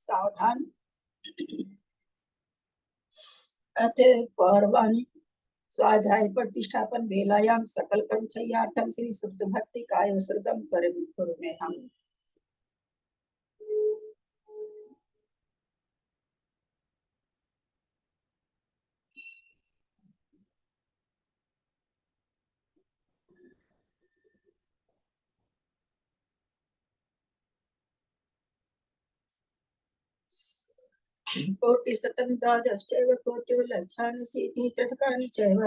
सावधान अथ पौर्वाणी स्वाध्याय प्रतिष्ठापन वेलायाम सकल कर्मचय्यार्थम श्री सुप्त भक्ति काय सर्गम कुरुमे हम। कोटि शतं द्वादश्चैव कोटिर्लक्षानि त्रितकानि चैव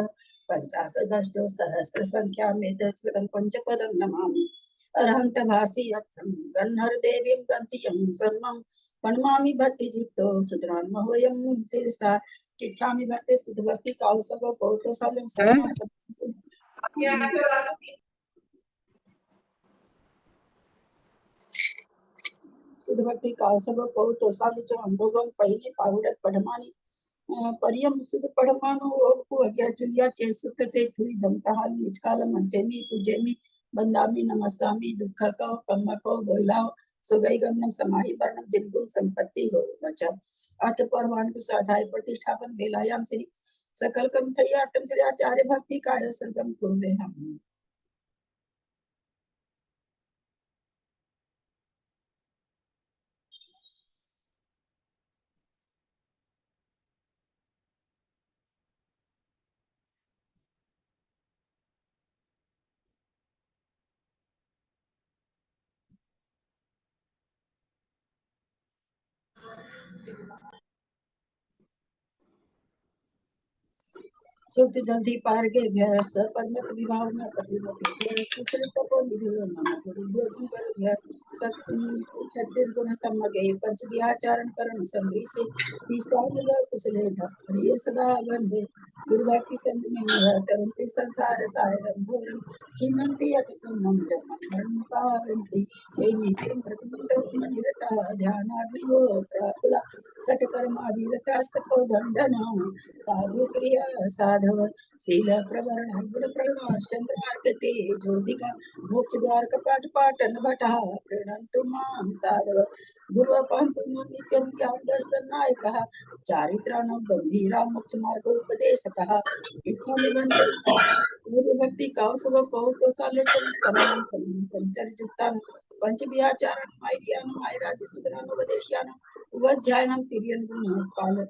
पञ्चाशदष्टो सहस्र संख्यामेतत्स्मृतं पञ्चपदं नमामि। अरहन्त भासि यत्थं गन्धर्वदेवीं गन्तियं सर्वं प्रणमामि भक्तियुक्तो सुतरान्महोऽयं शिरसा इच्छामि भक्ति सुधभक्ति कालसर्व पौत्रसालं समासं सुधभक्ति कालसर्व पौत्रसाली च अनुभवं पहिले पावडत पढ़मानी परियम सुध पढ़मानो ओगपु अज्ञा चुलिया चेसुतते थुई धमकाहाल निचकाल मंचेमी पूजेमी बंदामी नमस्सामी दुख को कम्म को बोलाओ सुगई गमनम समाहि वर्णम जिनगुण संपत्ति हो बचा अत परवान के साधाय प्रतिष्ठापन बेलायाम श्री सकल कर्म सयातम श्री आचार्य भक्ति काय सर्गम कुर्वे हम। सुत जल्दी पार के भ्यास परमत विभाव न कपिमति सुकृत को निधियो नम गुरु ज्योति कर भ्या छत्तीस गुण सम्मगे पंच विहाचरण करण संधि से सीसाल कुशले धप्रिय सदा बंधे दुर्भाग्य संग में तरंति संसार सारम घोरम चिन्हन्ति यतम जम मरण पावन्ति हे नित्यं प्रतिमंत्र निरता ध्यानाग्निहोत्र सट कर्माभिरतास्तपो दंडना साधु क्रिया साधव शील प्रवरण गुण प्रवण चंद्रार्कते ज्योतिका मोक्ष द्वार कपाट पाटन भटा प्रणन्तु मां साधव गुरु पंतु नित्यं ज्ञान दर्शन नायकः चारित्राणां गंभीरा मोक्ष मार्ग उपदेशकः इच्छा निबंध गुरु भक्ति कौसव पौत्रसाले समान समान पंचरितान पंच विहाचारण माय्यान मायराज सुदरान उपदेश्यान उवज्जायनं तिर्यन गुण पाल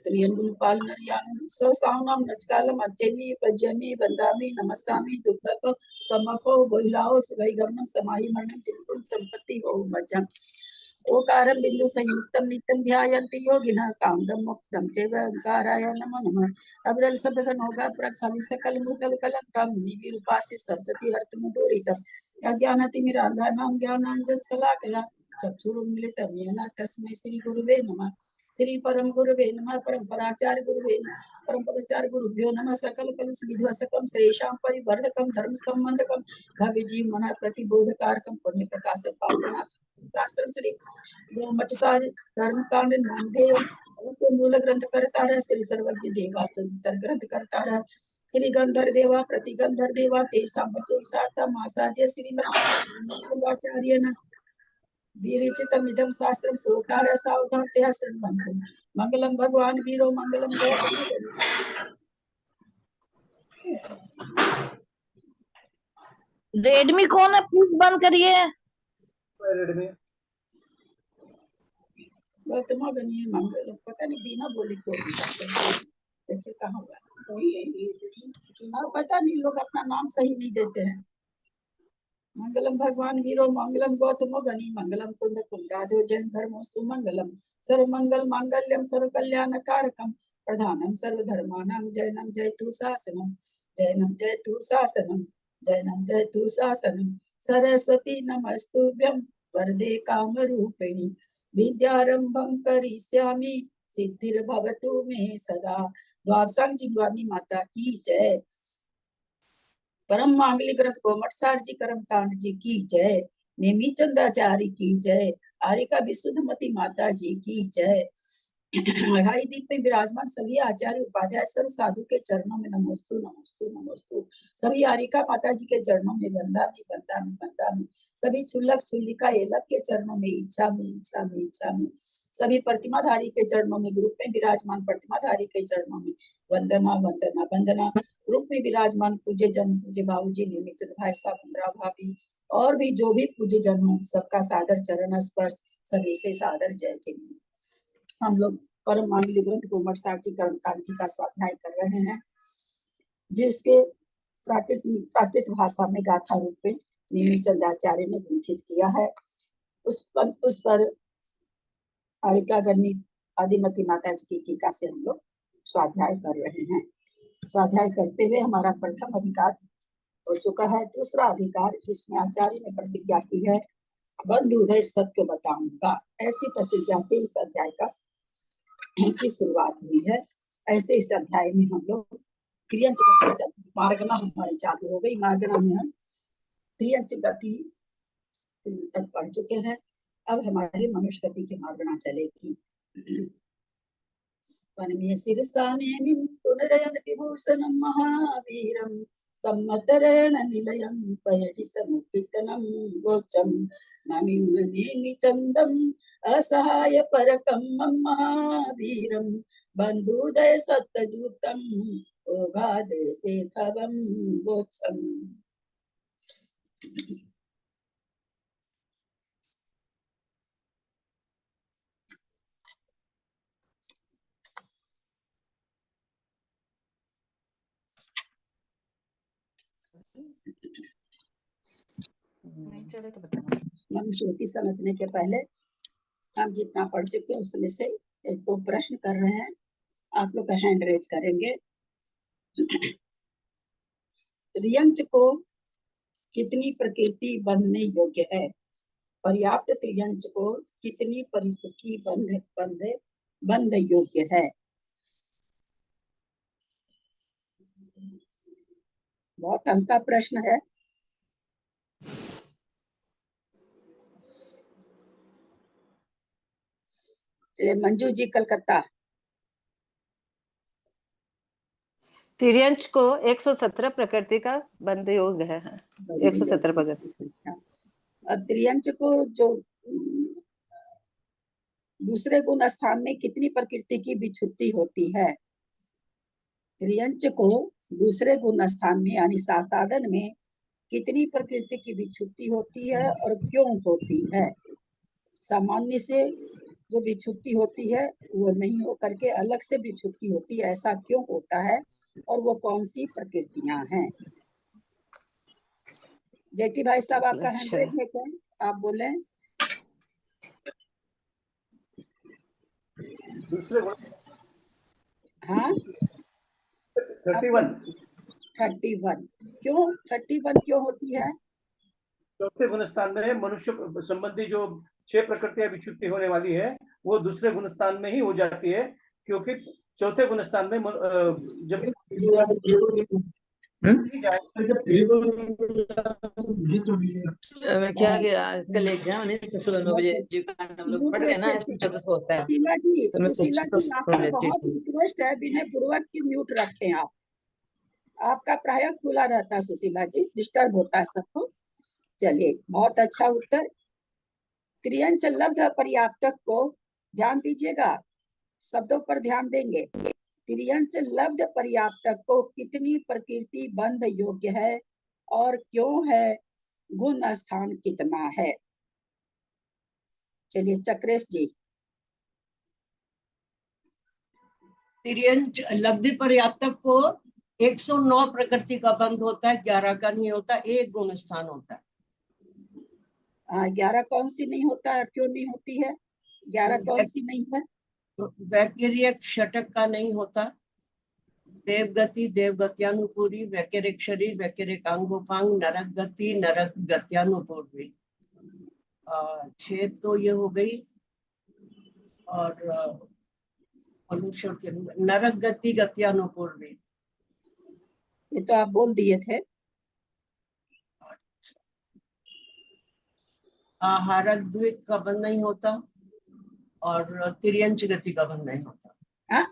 त्रियन गुण पाल नरियान सो सावनाम नचकालम अज्जेमी पज्जेमी बंदामी नमस्सामी दुखको कमको बोहिलाओ सुगई गमनम समाहि मरणम चित्तम संपत्ति हो मज्जम ओकारं बिंदु संयुक्तम नित्यं ध्यायन्ति योगिनः कामदं मोक्षदं चैव ओंकाराय नमो नमः अब्रल शब्द घनोगा प्रक्षालि सकल मूतल कलंकम निविरूपासि सरस्वती अर्थमुदोरितम् अज्ञानतिमिरान्धानां ज्ञानाञ्जन शलाकया चक्षुरुन्मिलितं येन तस्मै श्री गुरुवे नमः। श्री परम गुरुवे नमः। परम्पराचार्य गुरुवे परम्पराचार्य गुरुभ्यो नमः। सकल कलश विध्वसकम श्रेषां परिवर्धकम धर्म संबंधकम भव्य जीव मन प्रतिबोधकारकम पुण्य प्रकाश पावनासम शास्त्रम श्री ब्रह्मटसार धर्म कांड नामधेय अवश्य मूल ग्रंथ करता श्री सर्वज्ञ देवास्तर ग्रंथ करता श्री गंधर देवा प्रतिगंधर देवा ते सांबचो साता मासाद्य श्रीमदाचार्य विरचितम् इदं शास्त्रं श्रोतारः सावधानतया शृण्वन्तु। मंगलम भगवान वीरो मंगलम रेडमी कौन है, प्लीज बंद करिए। रेडमी गौतम गणिय मंगलम पता नहीं बिना बोले को ऐसे कहाँ होगा। पता नहीं लोग अपना नाम सही नहीं देते हैं। मंगलम भगवान वीरो मंगलम गौतमो गणी मंगलम कुंद कुंदादो जैन धर्मोस्तु मंगलम सर्व मंगल मांगल्यम सर्व कल्याण कारकम प्रधानम सर्व धर्मानां जैनम जयतु शासनम जैनम जयतु शासनम जैनम जयतु शासनम सरस्वती नमस्तुभ्यं वरदे काम रूपिणी विद्यारंभं करिष्यामि सिद्धिर्भवतु मे सदा। द्वादशांग जिनवानी माता की जय। परम मांगलिक ग्रंथ गोमटसार जी कर्म कांड जी की जय। नेमी चंदाचारी की जय। आरिका विशुद्धमती माता जी की जय। अढ़ाई दीप में विराजमान सभी आचार्य उपाध्याय सर्व साधु के चरणों में नमोस्तु नमोस्तु नमोस्तु। सभी आरिका माता जी के चरणों में वंदामि वंदामि वंदामि। सभी छुल्लक छुल्लिका एलक के चरणों में इच्छा में इच्छा में इच्छा में। सभी प्रतिमाधारी के चरणों में, ग्रुप में विराजमान प्रतिमाधारी के चरणों में वंदना वंदना वंदना। ग्रुप में विराजमान पूज्य जन, पूज्य बाबूजी, निमित भाई साहब, इंदिरा भाभी और भी जो भी पूज्य जन हो, सबका सादर चरण स्पर्श, सभी से सादर जय जय। हम लोग परम माननीय ग्रंथ कुमार साहब जी कर्मकांड जी का स्वाध्याय कर रहे हैं, जिसके प्राकृत भाषा में गाथा रूप में नीलचंद्राचार्य ने ग्रंथित किया है। उस पर आरिकागणी आदिमती माता जी की टीका से हम लोग स्वाध्याय कर रहे हैं। स्वाध्याय करते हुए हमारा प्रथम अधिकार हो चुका है। दूसरा अधिकार जिसमें आचार्य ने प्रतिज्ञा की है, बंधु उदय सत्य बताऊंगा, ऐसी प्रतिज्ञा से इस अध्याय की शुरुआत हुई है। ऐसे इस अध्याय में हम लोग क्रियंच गति, मार्गना हमारी चालू हो गई। मार्गना में हम क्रियंच गति तक पढ़ चुके हैं। अब हमारी मनुष्य गति की मार्गना चलेगी। वनमे शिरसा नेमिं पुनरयन विभूषणं महावीरं सम्मतरेण निलयं पयटि समुपीतनं गोचं नमिं चन्दम् असहाय परकं मम महावीरं बन्धुदय सत्तजूतं ओघादे सेथवं गोचम्। चले तो बताना। मनुष्य समझने के पहले हम जितना पढ़ चुके हैं उसमें से एक दो प्रश्न कर रहे हैं। आप लोग का हैंड रेज करेंगे। त्रियंच को कितनी प्रकृति बंधने योग्य है? पर्याप्त त्रियंच को कितनी प्रकृति बंध योग्य है? बहुत हल्का प्रश्न है। मंजू जी कलकत्ता। तिर्यंच को 117 प्रकृति का बंध योग है। 117 प्रकृति। अब त्रियंच को जो दूसरे गुण स्थान में कितनी प्रकृति की विच्छुत्ति होती है? त्रियंच को दूसरे गुण स्थान में यानी साधन में कितनी प्रकृति की विच्छुत्ति होती है और क्यों होती है? सामान्य से जो विच्छुत्ति होती है वो नहीं हो करके अलग से विच्छुत्ति होती है, ऐसा क्यों होता है और वो कौन सी प्रकृतियां हैं? जेटी भाई साहब आपका हैंड रेज है क्या? आप बोले। दूसरे हाँ 31 क्यों 31 क्यों होती है? चौथे गुण स्थान में मनुष्य संबंधी जो 6 प्रकृतियां विच्छुत्ति होने वाली है वो दूसरे गुण स्थान में ही हो जाती है, क्योंकि चौथे गुण स्थान में जब क्या कल एग्जाम है तो सुबह 9 बजे हम लोग पढ़ रहे हैं ना, इसमें 1400 होता है। सुशीला जी, तो मैं सुशीला जी सुन आपका लेती बहुत हूँ। रिक्वेस्ट है, विनय पूर्वक की म्यूट रखें आप। आपका प्राय खुला रहता है सुशीला जी, डिस्टर्ब होता है सबको। चलिए बहुत अच्छा उत्तर। त्रियंच लब्ध पर्याप्तक को ध्यान दीजिएगा, शब्दों पर ध्यान देंगे। त्रियंच लब्ध पर्याप्तक को कितनी प्रकृति बंध योग्य है और क्यों है? गुण स्थान कितना है? चलिए चक्रेश जी। तिर्यंच लब्धि पर्याप्तक को 109 प्रकृति का बंध होता है, 11 का नहीं होता, एक गुण स्थान होता है। 11 कौन सी नहीं होता है, क्यों नहीं होती है? 11 कौन सी नहीं है? वैकिर्यक षटक का नहीं होता, देवगति देवगत्यानुपूरी, वैकिरिक शरीर वैकिरिक अंगोपांग, नरक गति नरक गत्यानुपूर्वी। 6 तो ये हो गई। और मनुष्य के नरक गति गत्यानुपूर्वी, ये तो आप बोल दिए थे। आहारक द्विक का बंध नहीं होता, और तिर्यंच गति का बंध नहीं होता। हाँ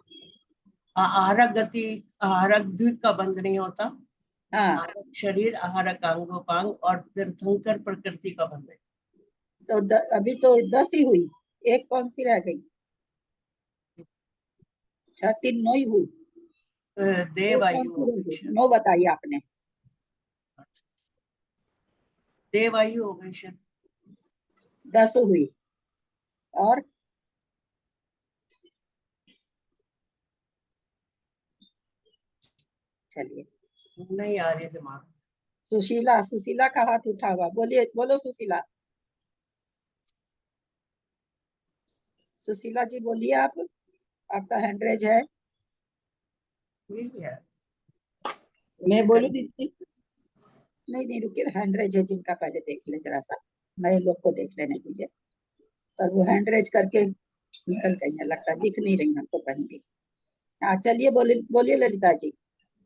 आहारक गति, आहारक द्विक का बंध नहीं होता। हाँ, आहारक शरीर, आहारक अंगोपांग और तीर्थंकर प्रकृति का बंध है। तो अभी तो 10 ही हुई, एक कौन सी रह गई? 6 3 9 ही हुई। देव कौन आयु सी रह गई? अपेक्षा, 9 बताइए आपने। देव आयु अपेक्षा 10 हुई। और चलिए, नहीं आ रही दिमाग। सुशीला, सुशीला का हाथ उठा हुआ, बोलिए, बोलो सुशीला। सुशीला जी बोलिए, आप, आपका हैंड रेज है। ठीक है, मैं बोलूं दीदी? नहीं नहीं, रुकिए, हैंड रेज है जिनका, पहले देख ले जरा सा, नए लोग को देख लेने दीजिए। पर वो हैंड रेज करके निकल गई है, लगता है, दिख नहीं रही हमको कहीं भी। हाँ चलिए, बोलिए बोलिए ललिता जी,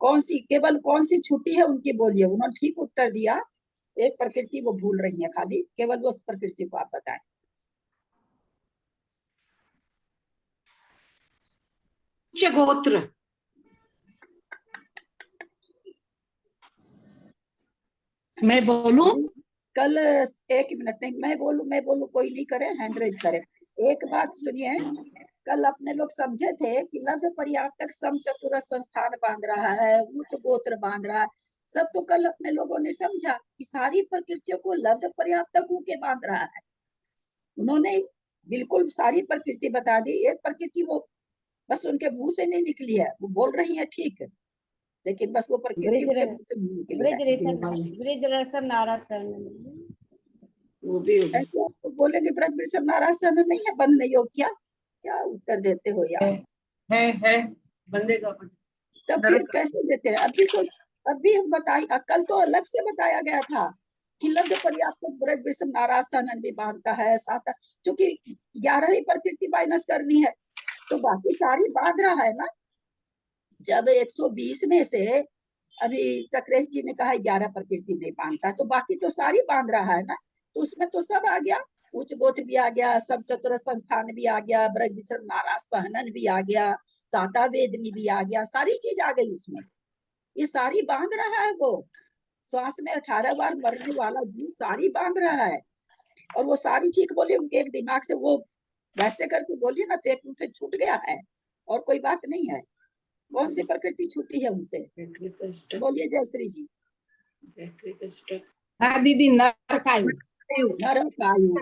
कौन सी, केवल कौन सी छुट्टी है उनकी, बोलिए। उन्होंने ठीक उत्तर दिया, एक प्रकृति वो भूल रही है, खाली केवल वो उस प्रकृति को आप बताएं। गोत्र। मैं बोलूं? कल, एक मिनट, नहीं, मैं बोलूं, कोई नहीं करे, हैंड रेज करे। एक बात सुनिए, कल अपने लोग समझे थे कि लब्ध पर्याप्तक सम चतुर संस्थान बांध रहा है, उच्च गोत्र बांध रहा है, सब तो कल अपने लोगों ने समझा कि सारी प्रकृतियों को लब्ध पर्याप्तक के बांध रहा है। उन्होंने बिल्कुल सारी प्रकृति बता दी, एक प्रकृति वो बस उनके मुंह से नहीं निकली है, वो बोल रही है ठीक है, लेकिन बस वो प्रकृति उनके मुंह से नहीं निकली है। ब्रिज रसम नाराज वो भी होगी। ऐसे आपको बोलेंगे ब्रज वृषभ नारायण नहीं है, बंद नहीं हो, क्या क्या उत्तर देते हो यार? है बंदेगा। तब फिर कैसे देते हैं? अभी हम बताइए, कल तो अलग से बताया गया था कि लब्ध पर्याप्त ब्रज वृषभ नारायण भी बांधता है, साथ चूंकि 11 ही प्रकृति माइनस करनी है, तो बाकी सारी बांध रहा है ना। जब 120 में से अभी चक्रेश जी ने कहा 11 प्रकृति नहीं बांधता, तो बाकी तो सारी बांध रहा है ना, तो उसमें तो सब आ गया, उच्च गोत्र भी आ गया, सब चतुर संस्थान भी आ गया, ब्रज विसर्ग नाराज सहनन भी आ गया, साता वेदनी भी आ गया, सारी चीज आ गई उसमें, ये सारी बांध रहा है वो। श्वास में 18 बार मरने वाला जीव सारी बांध रहा है, और वो सारी ठीक बोले, उनके एक दिमाग से वो वैसे करके बोलिए ना, तो एक उनसे छूट गया है, और कोई बात नहीं है। कौन सी प्रकृति छूटी है उनसे, बोलिए जयश्री जी। हाँ दीदी, नरकायु। नरकायु,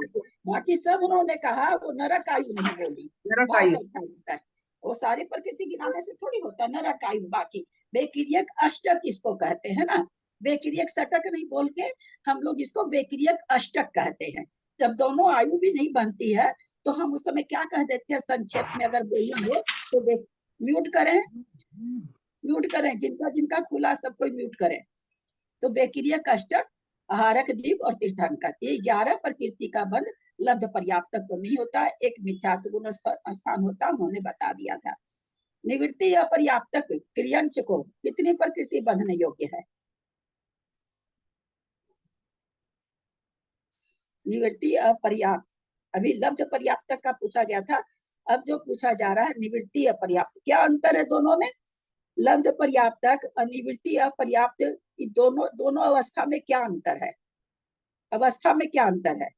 बाकी सब उन्होंने कहा, वो नरकायु नहीं बोली, बहुत अच्छा होता है। वो सारी प्रकृति गिनाने से थोड़ी होता है नरकायु। बाकी बेक्रियक अष्टक इसको कहते हैं ना, बेक्रियक षटक नहीं बोल के हम लोग इसको बेक्रियक अष्टक कहते हैं। जब दोनों आयु भी नहीं बनती है, तो हम उस समय क्या कह देते हैं, संक्षेप में अगर बोलेंगे तो म्यूट करें, म्यूट करें, जिनका जिनका खुला सब कोई म्यूट करें। तो बेक्रियक अष्टक, आहारक द्विक और तीर्थंकर, ये 11 प्रकृति का बंध लब्ध पर्याप्तक को नहीं होता, एक मिथ्यात्व गुण स्थान होता, उन्होंने बता दिया था। निवृत्ति अपर्याप्तक त्रियंच को कितनी प्रकृति बंधने योग्य है? निवृत्ति अपर्याप्त, अभी लब्ध पर्याप्तक का पूछा गया था, अब जो पूछा जा रहा है निवृत्ति अपर्याप्त, क्या अंतर है दोनों में? लब्ध पर्याप्तक, अनिवृत्ति अपर्याप्त, दोनों दोनों अवस्था में क्या अंतर है? अवस्था में क्या अंतर है?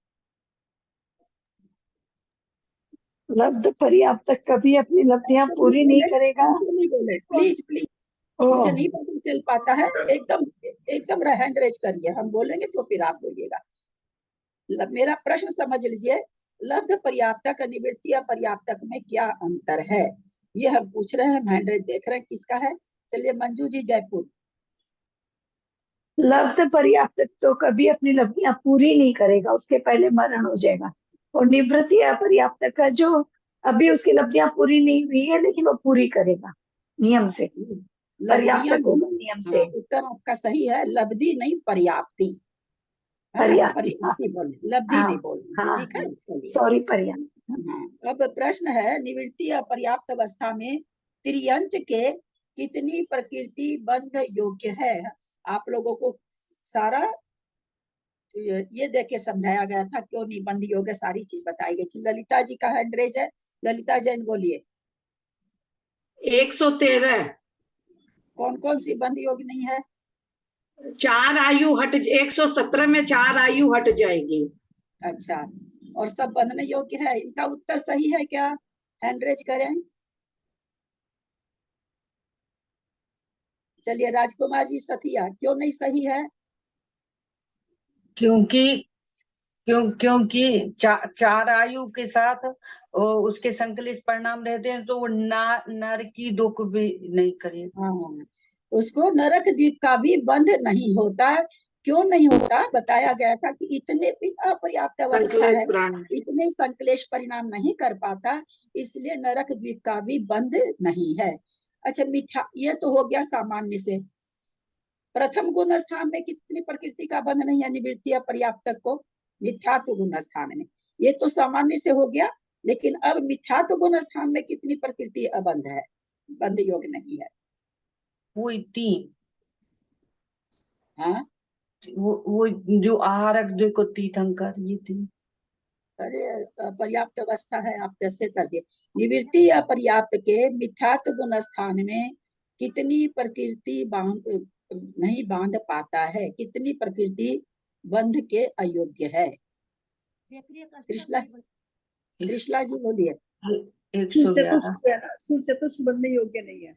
लब्ध पर्याप्तक कभी अपनी लब्धियां पूरी नहीं करेगा। नहीं बोले, प्लीज प्लीज, मुझे नहीं पता चल पाता है, एकदम एकदम हैंड रेज करिए, हम बोलेंगे तो फिर आप बोलिएगा। मेरा प्रश्न समझ लीजिए, लब्ध पर्याप्तक निवृत्ति अपर्याप्तक में क्या अंतर है, ये हम पूछ रहे हैं, हैंड रेज देख रहे हैं किसका है। चलिए मंजू जी जयपुर। लब्ध पर्याप्तक तो कभी अपनी लब्धियां पूरी नहीं करेगा, उसके पहले मरण हो जाएगा। और निवृत्ति अपर्याप्तक का जो अभी उसकी लब्धियां पूरी नहीं हुई है, लेकिन वो पूरी करेगा नियम से, पर्याप्तक होगा नियम से। उत्तर आपका सही है, लब्धि नहीं पर्याप्ति, पर्याप्ति बोले, लब्धि नहीं बोलना, ठीक है, सॉरी, पर्याप्त। अब प्रश्न है, निवृत्ति अपर्याप्त अवस्था में त्रियंच के कितनी प्रकृति बंध योग्य है? आप लोगों को सारा ये देख के समझाया गया था क्यों नहीं बंद योग है, सारी चीज बताई गई थी। ललिता जी का हैंड रेज है, ललिता जैन बोलिए 113 कौन कौन सी बंद योग नहीं है? 4 आयु हट 117 में 4 आयु हट जाएगी। अच्छा, और सब बंधने योग्य है? इनका उत्तर सही है क्या? हैंड रेज करें। चलिए राजकुमार जी सतिया, क्यों नहीं सही है? क्योंकि चार आयु के साथ उसके संकलित परिणाम रहते हैं, तो वो नर की दुख भी नहीं करेगा। हाँ, उसको नरक द्वीप का भी बंध नहीं होता। क्यों नहीं होता? बताया गया था कि इतने अपर्याप्त अवस्था संकलेश है, प्राण इतने संकलेश परिणाम नहीं कर पाता, इसलिए नरक द्वीप का भी बंध नहीं है। अच्छा मिथ्या, ये तो हो गया सामान्य से। प्रथम गुण स्थान में कितनी प्रकृति का बंध नहीं है निवृत्ति अपर्याप्त को? मिथ्यात्व गुण स्थान में। ये तो सामान्य से हो गया, लेकिन अब मिथ्यात्व गुण स्थान में कितनी प्रकृति अबंध है, बंध योग नहीं है? वो 3 हाँ, वो जो आहारक देखो तीर्थंकर ये 3। अरे पर्याप्त अवस्था है, आप कैसे कर दिए? निवृत्ति अपर्याप्त के मिथ्यात्व गुण स्थान में कितनी प्रकृति नहीं बांध पाता है, कितनी प्रकृति बंध के अयोग्य है? त्रिशला जी बोलिए। 111 सूर्य चतुष्क बनने योग्य नहीं है।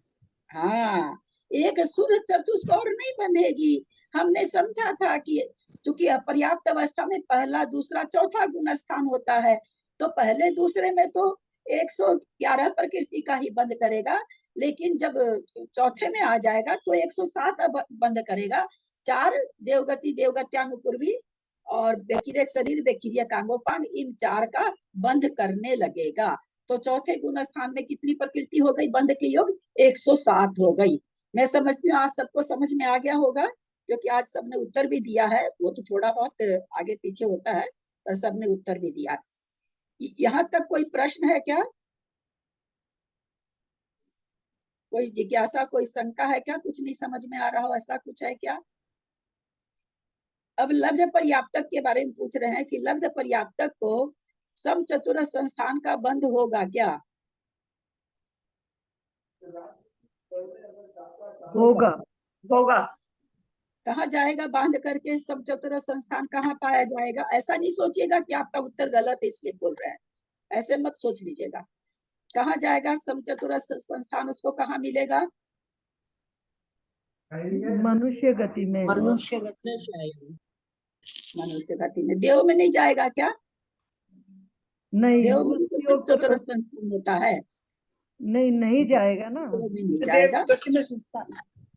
हाँ, एक सूर्य चतुष्क और नहीं बंधेगी। हमने समझा था कि चूंकि अपर्याप्त अवस्था में पहला दूसरा चौथा गुण स्थान होता है, तो पहले दूसरे में तो 111 प्रकृति का ही बंद करेगा, लेकिन जब चौथे में आ जाएगा तो 107 बंद करेगा। 4 देवगति देवगत्यानुपूर्वी और व्यतिरेक शरीर व्यक्रिय कांगोपांग, इन 4 का बंद करने लगेगा। तो चौथे गुण स्थान में कितनी प्रकृति हो गई बंध के योग? 107 हो गई। मैं समझती हूँ आज सबको समझ में आ गया होगा, क्योंकि आज सबने उत्तर भी दिया है। वो तो थोड़ा बहुत आगे पीछे होता है, पर सबने उत्तर भी दिया। यहाँ तक कोई प्रश्न है क्या? कोई जिज्ञासा, कोई शंका है क्या? कुछ नहीं समझ में आ रहा हो ऐसा कुछ है क्या? अब लब्ध पर्याप्तक के बारे में पूछ रहे हैं कि लब्ध पर्याप्तक को समचतुर संस्थान का बंध होगा क्या? होगा होगा। कहाँ जाएगा बांध करके? समचतुर संस्थान कहाँ पाया जाएगा? ऐसा नहीं सोचिएगा कि आपका उत्तर गलत है इसलिए बोल रहे हैं, ऐसे मत सोच लीजिएगा। कहाँ जाएगा समचतुर संस्थान? उसको कहाँ मिलेगा? मनुष्य गति में। मनुष्य गति से आएगी। मनुष्य गति में। देव में नहीं जाएगा क्या? नहीं, देव में तो समचतुर संस्थान होता है। नहीं जाएगा ना। देव में नहीं जाएगा।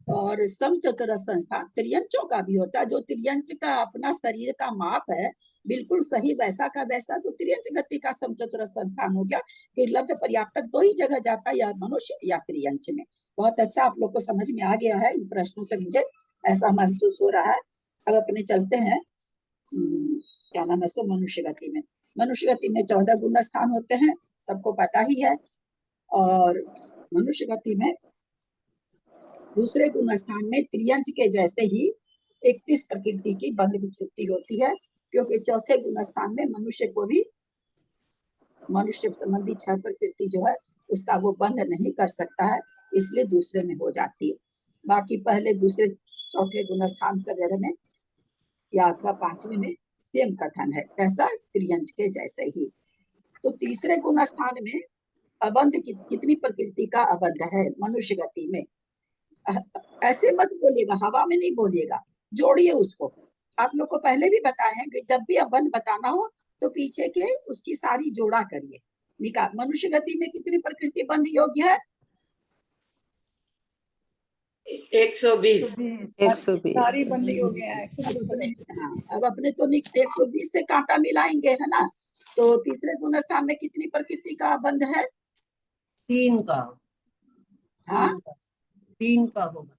और समचतुर संस्थान त्रियंचों का भी होता है। जो त्रियंच का अपना शरीर का माप है बिल्कुल सही वैसा का वैसा, तो त्रियंच गति का समचतुर संस्थान हो गया। कि लब्ध पर्याप्तक दो ही जगह जाता है, या मनुष्य या त्रियंच में। बहुत अच्छा, आप लोग को समझ में आ गया है इन प्रश्नों से, मुझे ऐसा महसूस हो रहा है। अब अपने चलते हैं क्या नाम है सो मनुष्य गति में। मनुष्य गति में 14 गुण स्थान होते हैं, सबको पता ही है। और मनुष्य गति में दूसरे गुण स्थान में त्रियंच के जैसे ही 31 प्रकृति की बंध विच्छुप्ति होती है, क्योंकि चौथे गुण स्थान में मनुष्य को भी मनुष्य संबंधी 6 प्रकृति जो है उसका वो बंध नहीं कर सकता है, इसलिए दूसरे में हो जाती है। बाकी पहले दूसरे चौथे गुण स्थान वगैरह में या अथवा 5वें में सेम कथन है, कैसा? त्रियंच के जैसे ही। तो तीसरे गुण स्थान में अबंध कितनी प्रकृति का अबंध है मनुष्य गति में? ऐसे मत बोलिएगा, हवा में नहीं बोलिएगा, जोड़िए उसको। आप लोग को पहले भी बताए हैं कि जब भी अबंध बताना हो तो पीछे के उसकी सारी जोड़ा करिए। निकाल। मनुष्य गति में कितनी प्रकृति बंध योग्य है? 120 सारी बंदी हो गया है। हाँ, अब अपने तो 120 से कांटा मिलाएंगे, है ना? तो तीसरे गुण स्थान में कितनी प्रकृति का बंध है? 3 का। हाँ, 3 का होगा।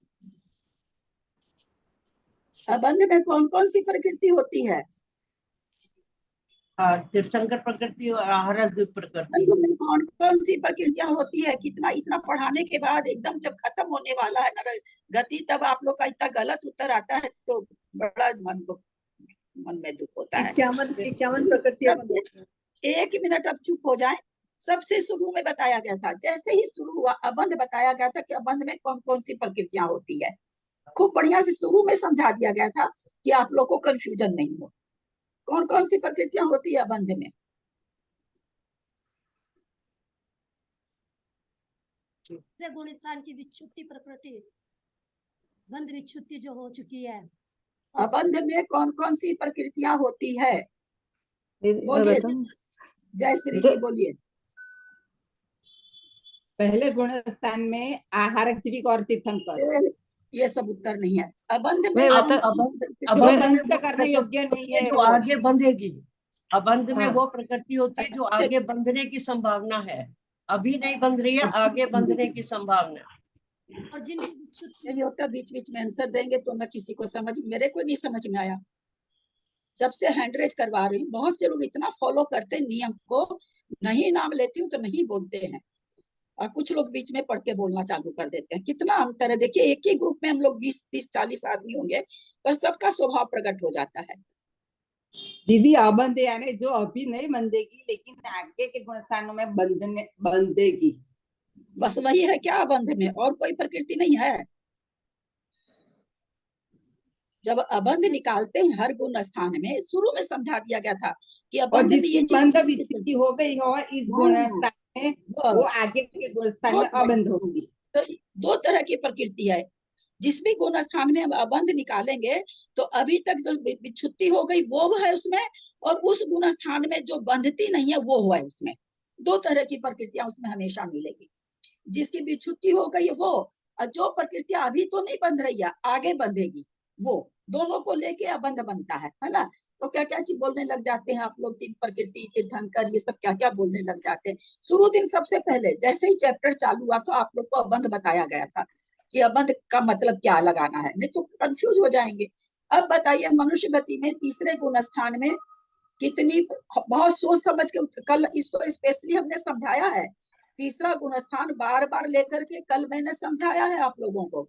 अबंध में कौन कौन सी प्रकृति होती है? तीर्थंकर प्रकृति और आहारक प्रकृति। बंध में कौन कौन सी प्रकृतियां होती है? कितना इतना पढ़ाने के बाद एकदम जब खत्म होने वाला है नर गति, तब आप लोग का इतना गलत उत्तर आता है तो बड़ा मन को मन में दुख होता है। 51 प्रकृतियां बंद होती हैं। एक मिनट अब चुप हो जाए। सबसे शुरू में बताया गया था, जैसे ही शुरू हुआ अबंध बताया गया था कि अबंध में कौन कौन सी प्रकृतियां होती है। खूब बढ़िया से शुरू में समझा दिया गया था कि आप लोग को कंफ्यूजन नहीं हो। कौन कौन सी प्रकृतियां होती है अबंध में? गुण स्थान की विच्छुत्ति प्रकृति, बंध विच्छुत्ति जो हो चुकी है। अबंध में कौन कौन सी प्रकृतियां होती है? दीदी मैं बोलिए, बताऊं? जयश्री जो- जी बोलिए। पहले गुण स्थान में आहार जीविक और तीर्थंकर। ये सब उत्तर नहीं है। अबंध में मैं कौन बता अबंध जो अबंध में बंध वो करने योग्य नहीं प्रकृति है जो वो। आगे बंधेगी। अबंध में हाँ। वो प्रकृति होती है जो अच्छा। आगे बंधने की संभावना है। अभी नहीं बंध रही है, आगे बंधने की संभावना है। और जिनकी विच्छुत्ति यही होता, बीच बीच में आंसर देंगे तो मैं किसी को समझ, मेरे को नहीं समझ में आया। जब से हैंड रेज करवा रही हूँ, बहुत से लोग इतना फॉलो करते हैं नियम को, नहीं नाम लेती हूँ तो नहीं बोलते हैं, और कुछ लोग बीच में पढ़ के बोलना चालू कर देते हैं। कितना अंतर है देखिए। एक ही ग्रुप में हम लोग 20, 30, 40 आदमी होंगे, पर सबका स्वभाव प्रकट हो जाता है। दीदी अबंध यानी जो अभी नहीं बंधेगी लेकिन आगे के गुण स्थानों में बंधेगी। बस वही है क्या अबंध में? और कोई प्रकृति नहीं है। जब अबंध निकालते हैं हर गुण स्थान में, शुरू में समझा दिया गया था कि और अबंध में जिसकी ये चीज बंध विच्छुत्ति हो गई हो इस गुण स्थान में, वो आगे के गुण स्थान में अबंध होगी। तो दो तरह की प्रकृति है। जिस भी गुण स्थान में हम अबंध निकालेंगे तो अभी तक जो विच्छुत्ति हो गई वो है उसमें, और उस गुण स्थान में जो बंधती नहीं है वो है उसमें। दो तरह की प्रकृतियां उसमें हमेशा मिलेगी। जिसकी विच्छुत्ति हो गई वो, और जो प्रकृतियां अभी तो नहीं बंध रही है आगे बंधेगी, वो दोनों को लेके अबंध बनता है ना। तो क्या क्या चीज बोलने लग जाते हैं आप लोग, तीन प्रकृति, तीर्थंकर, ये सब क्या क्या बोलने लग जाते हैं। शुरू दिन सबसे पहले जैसे ही चैप्टर चालू हुआ तो आप लोग को अबंध बताया गया था कि अबंध का मतलब क्या लगाना है, नहीं तो कंफ्यूज हो जाएंगे। अब बताइए, मनुष्य गति में तीसरे गुण स्थान में कितनी, बहुत सोच समझ के, कल इसको स्पेशली हमने समझाया है। तीसरा गुण स्थान बार बार लेकर के कल मैंने समझाया है आप लोगों को।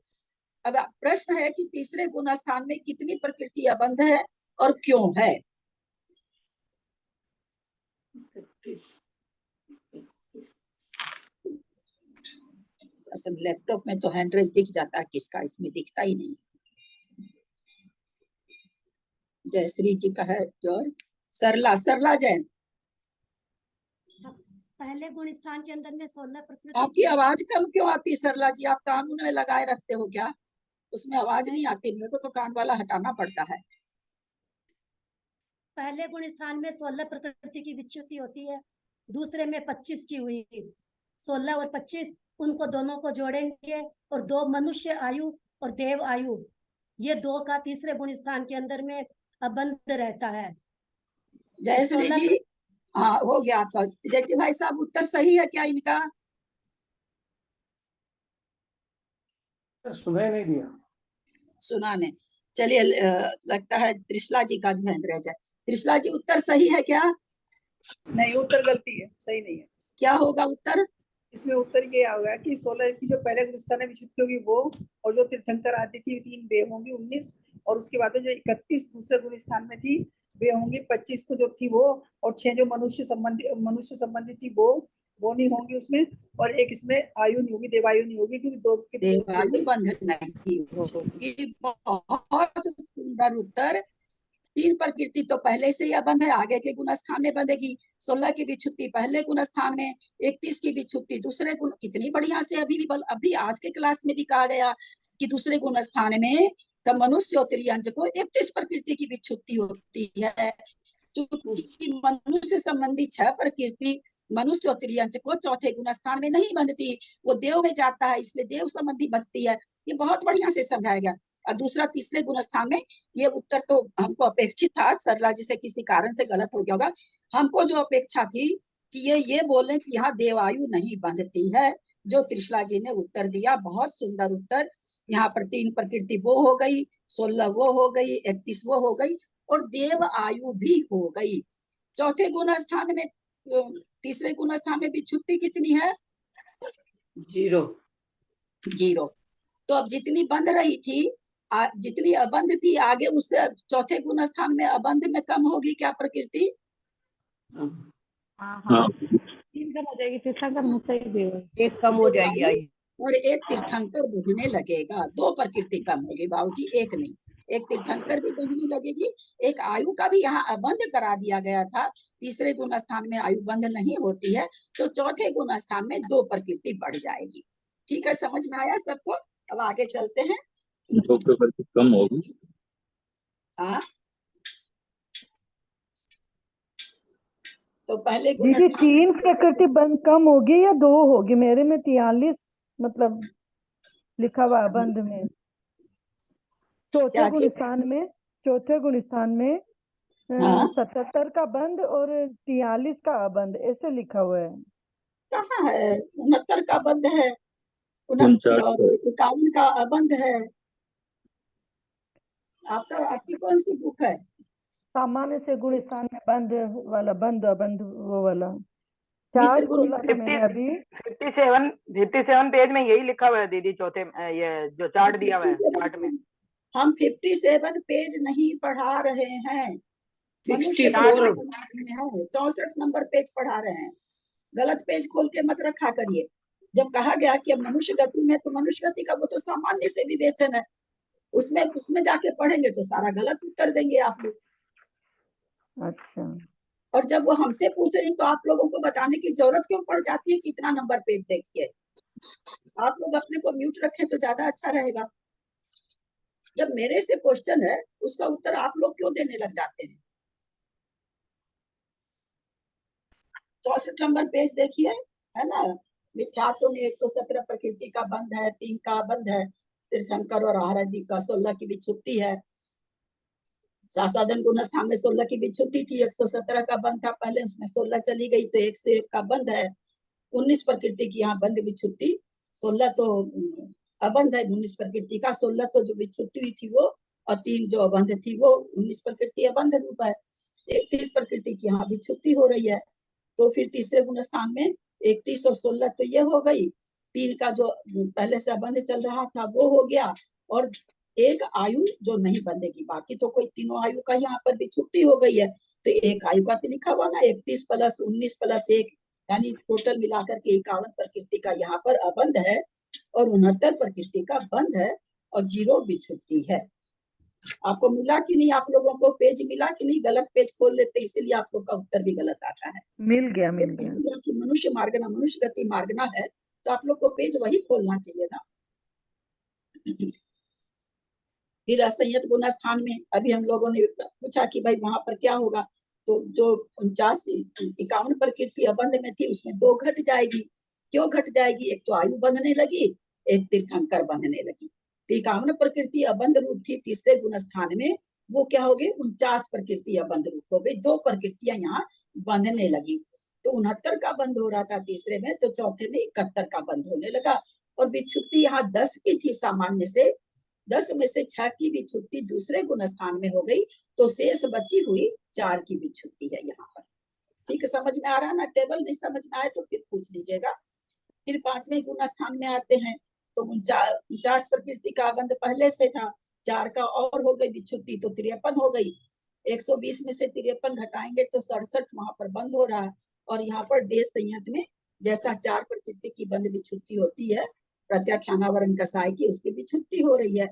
अब प्रश्न है कि तीसरे गुण स्थान में कितनी प्रकृति अबंध है और क्यों है? असल लैपटॉप में तो हैंड दिख जाता है किसका, इसमें दिखता ही नहीं। जयश्री जी का है जो सरला, सरला जैन। पहले गुण स्थान के अंदर में 16 प्रकृति। आपकी आवाज कम क्यों आती सरला जी? आप कान में लगाए रखते हो क्या? उसमें आवाज नहीं आती, मेरे को तो कान वाला हटाना पड़ता है। पहले गुण स्थान में 16 प्रकृति की विच्छुत्ति होती है, दूसरे में 25 की हुई। 16 और 25 उनको दोनों को जोड़ेंगे और 2 मनुष्य आयु और देव आयु, ये 2 का तीसरे गुण स्थान के अंदर में अबंध रहता है। जयश्री जी, हाँ हो गया आपका। जेठी भाई साहब, उत्तर सही है क्या इनका? सुनाई नहीं दिया। सुना नहीं। चलिए, लगता है त्रिशला जी का भी हैंड रेज है। त्रिशला जी, उत्तर सही है क्या? नहीं, उत्तर गलती है, सही नहीं है। क्या होगा उत्तर? इसमें उत्तर ये होगा कि 16 की जो पहले गुण स्थान में विच्छुत्ति होगी वो, और जो तीर्थंकर आती थी 3 वे होंगी 19, और उसके बाद जो 31 दूसरे गुण स्थान में थी वे होंगी 25 तो जो थी वो, और 6 जो मनुष्य संबंधी थी वो नहीं होंगी उसमें, और एक इसमें आयु नहीं होगी, देवायु नहीं होगी, क्योंकि 2 देवायु बंधन नहीं होगी। बहुत सुंदर उत्तर। 3 प्रकृति तो पहले से ही अबंध है, आगे के गुण स्थान में बंधेगी। 16 की विच्छुत्ति पहले गुण स्थान में, 31 की विच्छुत्ति दूसरे गुण। कितनी बढ़िया से अभी आज के क्लास में भी कहा गया कि दूसरे गुण स्थान में तब मनुष्य और त्रियंज को 31 प्रकृति की विच्छुत्ति होती है। क्योंकि मनुष्य संबंधी 6 प्रकृति मनुष्य और त्रियंज को चौथे गुण स्थान में नहीं बंधती, वो देव में जाता है, इसलिए देव संबंधी बंधती है। ये बहुत बढ़िया से समझाया गया। और दूसरा तीसरे गुण स्थान में, ये उत्तर तो हमको अपेक्षित था, सरला जी से किसी कारण से गलत हो गया होगा। हमको जो अपेक्षा थी कि ये बोले कि यहाँ देवायु नहीं बंधती है, जो त्रिशला जी ने उत्तर दिया, बहुत सुंदर उत्तर। यहाँ पर 3 प्रकृति वो हो गई, 16 वो हो गई, 31 वो हो गई, और देव आयु भी हो गई। चौथे गुण स्थान में, तीसरे गुण स्थान में विच्छुत्ति कितनी है? 0। तो अब जितनी बंध रही थी जितनी अबंध थी आगे उससे चौथे गुण स्थान में अबंध में कम होगी क्या प्रकृति? हाँ, 3 कम हो जाएगी, तीर्थंकर मुझसे भी एक कम हो जाएगी आयु। और एक तीर्थंकर बहने लगेगा, 2 प्रकृति कम होगी बाबूजी, एक नहीं। एक तीर्थंकर भी बहने लगेगी, एक आयु का भी यहाँ अबंध करा दिया गया था। तीसरे गुण स्थान में आयु बंध नहीं होती है, तो चौथे गुण स्थान में 2 प्रकृति बढ़ जाएगी। ठीक है, समझ में आया सबको? अब आगे चलते हैं। 2 प्रकृति कम होगी। हाँ, तो पहले गुण दीदी स्थान 3 प्रकृति बंद कम होगी या 2 होगी? मेरे में 43 मतलब लिखा हुआ है बंद में। चौथे क्या गुण चीज? स्थान में, चौथे गुण स्थान में हाँ 77 का बंद और 43 का अबंध ऐसे लिखा हुआ है। कहाँ है? 69 का बंध है, 49 और 51 का अबंध है। आपकी कौन सी बुक है? सामान्य से गुण स्थान में बंद वाला, बंद अबंध वो वाला। मिश्र 4 गुण 16 का मैंने अभी 57 पेज में यही लिखा हुआ है दीदी, चौथे ये जो चार्ट दिया हुआ है चार्ट में। हम 57 पेज नहीं पढ़ा रहे हैं, मनुष्य 64 64 नंबर पेज पढ़ा रहे हैं। गलत पेज खोल के मत रखा करिए। जब कहा गया कि अब मनुष्य गति में, तो मनुष्य गति का वो तो सामान्य से विवेचन है, उसमें जाके पढ़ेंगे तो सारा गलत उत्तर देंगे आप लोग। अच्छा, और जब वो हमसे पूछ रही तो आप लोगों को बताने की जरूरत क्यों पड़ जाती है कि इतना नंबर पेज देखिए? आप लोग अपने को म्यूट रखें तो ज्यादा अच्छा रहेगा। जब मेरे से क्वेश्चन है उसका उत्तर आप लोग क्यों देने लग जाते हैं? 64 नंबर पेज देखिए, है ना। मिथ्यात्व में 117 प्रकृति का बंध है, 3 का बंध है, तीर्थंकर और आहारादि का 16 की विच्छुत्ति है। साधन गुण स्थान में 16 की विच्छुत्ति थी, 117 का बंध था पहले, उसमें 16 चली गई तो 101 का बंध है। 19 प्रकृति की यहाँ बंध विच्छुत्ति, 16 तो अबंध है 19 प्रकृति का, 16 तो जो विच्छुत्ति हुई थी वो, और 3 जो अबंध थी वो 19 प्रकृति अबंध रूप है। 31 प्रकृति की यहाँ विच्छुत्ति हो रही है, तो फिर तीसरे गुण स्थान में 31 और 16 तो ये हो गई। 3 का जो पहले से अबंध चल रहा था वो हो गया, और एक आयु जो नहीं बंधेगी, बाकी तो कोई तीनों आयु का यहाँ पर विच्छुत्ति हो गई है, तो एक आयु का तो लिखा हुआ ना, 31 प्लस 19 प्लस 1 यानी टोटल मिलाकर के 51 प्रकृति का यहाँ पर अबंध है, और 69 प्रकृति का बंध है, और 0 विच्छुत्ति है। आपको मिला कि नहीं? आप लोगों को पेज मिला कि नहीं? गलत पेज खोल लेते इसलिए आप लोग का उत्तर भी गलत आता है। मिल गया। कि मनुष्य मार्गना, मनुष्य गति मार्गना है, तो आप लोग को पेज वही खोलना चाहिए ना। फिर असंयत गुण स्थान में अभी हम लोगों ने पूछा कि भाई वहां पर क्या होगा, तो जो 51 प्रकृति अबंध में थी उसमें 2 घट जाएगी। क्यों घट जाएगी? एक तो आयु बंधने लगी, एक तीर्थंकर बंधने लगी। 51 प्रकृति अबंध रूप थी तीसरे गुण स्थान में, वो क्या हो गई? 49 प्रकृति अबंध रूप हो गई। 2 प्रकृतियां यहाँ बंधने लगी, तो 69 का बंध हो रहा था तीसरे में, तो चौथे में 71 का बंध होने लगा। और विच्छुत्ति यहाँ 10 की थी सामान्य से, 10 में से 6 की विच्छुत्ति दूसरे गुण स्थान में हो गई, तो शेष बची हुई 4 की विच्छुत्ति है यहाँ पर। ठीक है, समझ में आ रहा है ना? टेबल नहीं समझ में आए तो फिर पूछ लीजिएगा। फिर 5वें गुण स्थान में आते हैं, तो 49 प्रकृति का बंध पहले से था, 4 का और हो गई विच्छुत्ति, तो 53 हो गई। 120 में से 53 घटाएंगे तो 67 वहां पर बंद हो रहा है। और यहाँ पर देश संयत में जैसा 4 प्रकृति की बंध विच्छुत्ति होती है, प्रत्याख्यानावरण कसाई की, उसकी विच्छुत्ति हो रही है।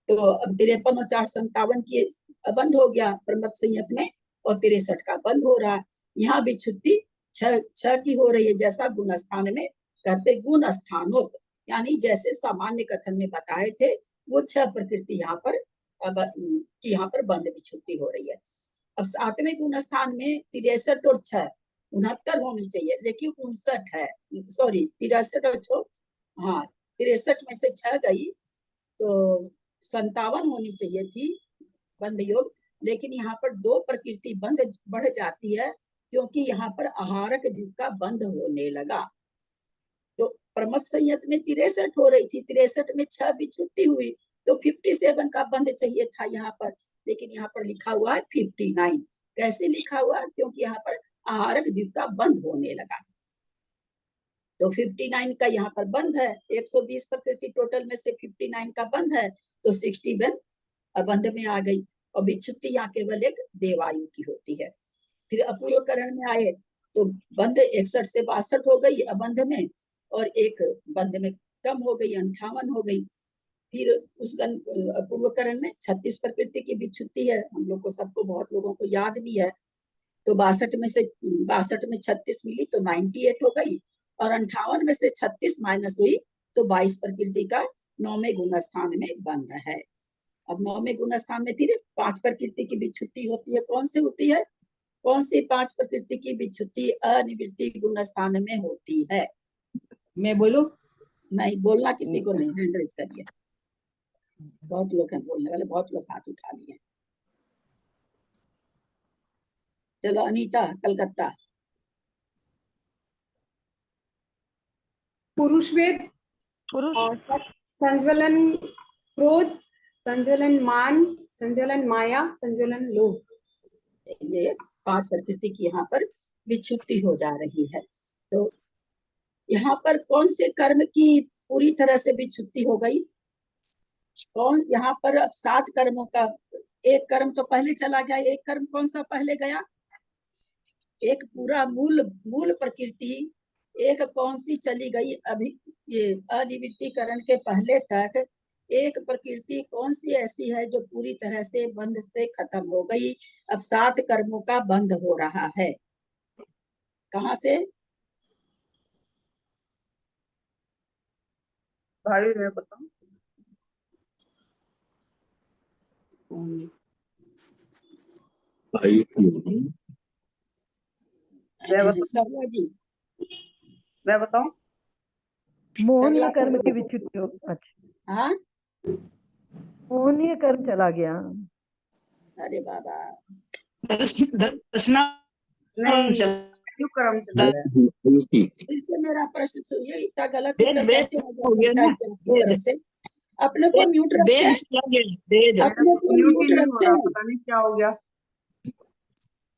तो अब 53 और 4 57 की बंद हो गया प्रमथ संयत में, और 63 का बंद हो रहा है। यहाँ विच्छुत्ति 6 की हो रही है, जैसा गुण स्थान में कहते गुण स्थानोत, यानी जैसे सामान्य कथन में बताए थे वो 6 प्रकृति यहाँ पर बंध विच्छुत्ति हो रही है। अब 7वें गुण स्थान में 63 और 6 69 होनी चाहिए, लेकिन 59 है, सॉरी 63 और 6, हाँ 63 में से 6 गई तो 57 होनी चाहिए थी बंध योग, लेकिन यहाँ पर 2 प्रकृति बंध बढ़ जाती है, क्योंकि यहाँ पर आहारक द्वीप का बंध होने लगा। तो प्रमथ संयत में 63 हो रही थी, 63 में 6 विच्छुत्ति हुई, तो 57 का बंध चाहिए था यहाँ पर, लेकिन यहाँ पर लिखा हुआ है 59। कैसे लिखा हुआ है? क्योंकि यहाँ पर आहारक द्वीप का बंध होने लगा। तो 59 का यहाँ पर बंध है, 120 प्रकृति टोटल में से 59 का बंध है, तो 61 अबंध में आ गई। और विच्छुत्ति यहाँ केवल एक देवायु की होती है। फिर अपूर्वकरण में आए तो बंध 61 से 62 हो गई अबंध में, और एक बंध में कम हो गई, 58 हो गई। फिर उस अपूर्वकरण में 36 प्रकृति की विच्छुत्ति है, हम लोग को सबको, बहुत लोगों को याद भी है। तो 62 में 36 मिली तो 98 हो गई, और 58 में से 36 माइनस हुई तो 22 प्रकृति का 9वें गुण स्थान में बंध है। अब 9वें गुण स्थान में फिर 5 प्रकृति की विच्छुत्ति होती है। कौन सी होती है? कौन सी 5 प्रकृति की विच्छुत्ति अनिवृत्ति गुण स्थान में होती है? मैं बोलूं? नहीं, बोलना किसी को नहीं, हैंड रेज करिए। बहुत लोग हैं बोलने वाले, बहुत लोग हाथ उठा लिए। चलो अनीता, कलकत्ता। पुरुष वेद और संज्वलन क्रोध, संज्वलन मान, संज्वलन माया, संज्वलन लोभ। ये 5 प्रकृति की यहाँ पर विच्छुत्ति हो जा रही है। तो यहाँ पर कौन से कर्म की पूरी तरह से विच्छुत्ति हो गई? कौन यहाँ पर? अब 7 कर्मों का एक कर्म तो पहले चला गया। एक कर्म कौन सा पहले गया? एक पूरा मूल प्रकृति एक कौन सी चली गई? अभी ये अनिवृत्तीकरण के पहले तक एक प्रकृति कौन सी ऐसी है जो पूरी तरह से बंध से खत्म हो गई? अब 7 कर्मों का बंध हो रहा है। कहाँ से? भाई मैं बताऊं? सरला जी, मैं बताऊं? मोहनीय कर्म की विच्छुत्ति हो। अच्छा, हाँ, मोहनीय कर्म चला गया। अरे बाबा, फिर से मेरा प्रश्न सुनिए। इतना गलत उत्तर कैसे हो गया आपकी तरफ से? अपने को म्यूट रखें, अपने को म्यूट रखें, पता नहीं क्या हो गया।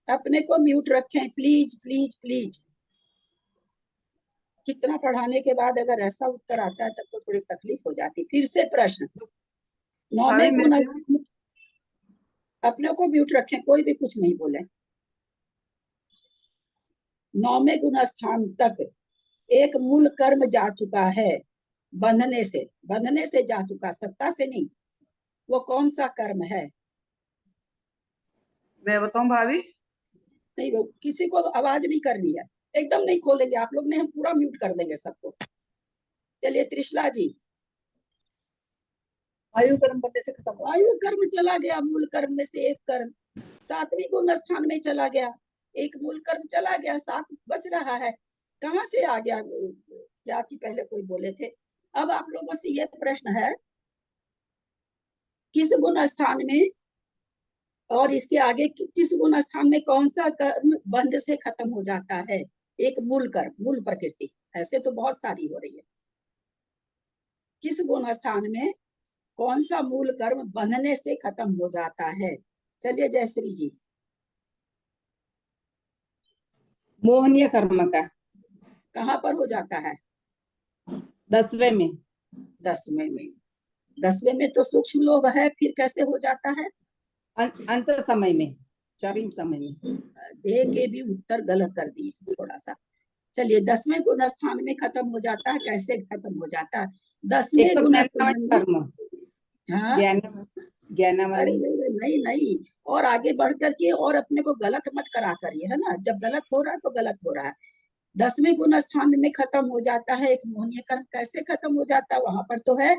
अपने को म्यूट रखें प्लीज प्लीज प्लीज। कितना पढ़ाने के बाद अगर ऐसा उत्तर आता है तब तो थोड़ी तकलीफ हो जाती। फिर से प्रश्न, 9वें गुण, अपने को म्यूट रखें, कोई भी कुछ नहीं बोले। 9वें गुण स्थान तक एक मूल कर्म जा चुका है, बंधने से जा चुका, सत्ता से नहीं। वो कौन सा कर्म है? मैं बताऊं भाभी? नहीं, वो किसी को आवाज नहीं करनी है, एकदम नहीं खोलेंगे आप लोग, नहीं हम पूरा म्यूट कर देंगे सबको। चलिए त्रिशला जी। आयु कर्म बनने से खत्म। आयु कर्म चला गया, मूल कर्म में से एक कर्म 7वें गुण स्थान में चला गया, एक मूल कर्म चला गया, 7 बच रहा है। कहाँ से आ गया? क्या चीज पहले कोई बोले थे। अब आप लोगों से ये प्रश्न है, किस गुण स्थान में और इसके आगे किस गुण स्थान में कौन सा कर्म बंध से खत्म हो जाता है? एक मूल कर्म, मूल प्रकृति, ऐसे तो बहुत सारी हो रही है। किस गुण स्थान में कौन सा मूल कर्म बंधने से खत्म हो जाता है? चलिए जयश्री जी। मोहनीय कर्म का कहाँ पर हो जाता है? 10वें में। 10वें में। 10वें में तो सूक्ष्म लोभ है, फिर कैसे हो जाता है? अंत समय में, चरम समय में। दे के भी उत्तर गलत कर दिए थोड़ा सा। चलिए 10वें गुण स्थान में खत्म हो जाता है, कैसे खत्म हो जाता है? 10वें गुण कर्म, हाँ, अरे नहीं नहीं, और आगे बढ़ करके और अपने को गलत मत करा करिए, है ना। जब गलत हो रहा है तो गलत हो रहा है। 10वें गुण स्थान में खत्म हो जाता है एक मोहनीय कर्म, कैसे खत्म हो जाता है? वहां पर तो है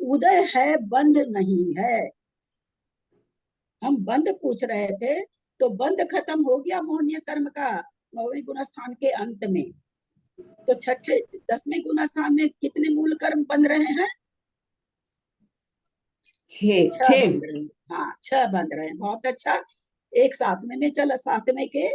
उदय है, बंध नहीं है। हम बंध पूछ रहे थे, तो बंध खत्म हो गया मोहनीय कर्म का 9वें गुण स्थान के अंत में। तो 10वें गुण स्थान में कितने मूल कर्म बन रहे हैं? 6 बन रहे हैं। हाँ, 6 बन रहे हैं, बहुत अच्छा। एक 7वें में चला, 7वें के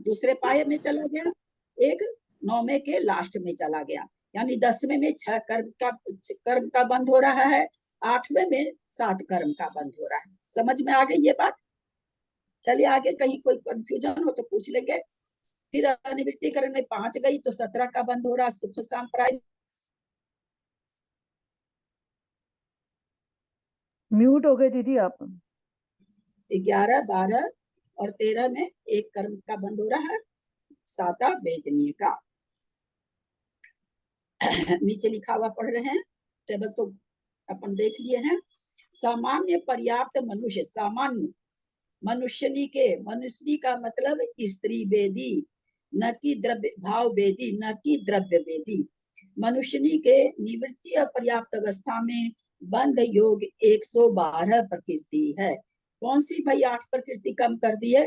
दूसरे पाये में चला गया, एक 9वें के लास्ट में चला गया। यानी 10वें में 6 कर्म का बंध हो रहा है, 8वें में 7 कर्म का बंध हो रहा है। समझ में आ गई ये बात? चलिए आगे, कहीं कोई कंफ्यूजन हो तो पूछ लेंगे। फिर अनिवृत्तिकरण में 5 गई तो 17 का बंद हो रहा। सुप्त सांप्राय म्यूट हो गए दीदी आप। 11, 12 और 13 में एक कर्म का बंद हो रहा है, 7 वेदनीय का। नीचे लिखा हुआ पढ़ रहे हैं, टेबल तो अपन देख लिए हैं। सामान्य पर्याप्त मनुष्य, सामान्य मनुष्यनी के, मनुष्यनी का मतलब स्त्री वेदी, न कि द्रव्य भाव वेदी, न कि द्रव्य वेदी। मनुष्यनी के निवृत्ति पर्याप्त अवस्था में बंध योग 112 प्रकृति है। कौन सी भाई 8 प्रकृति कम कर दी है?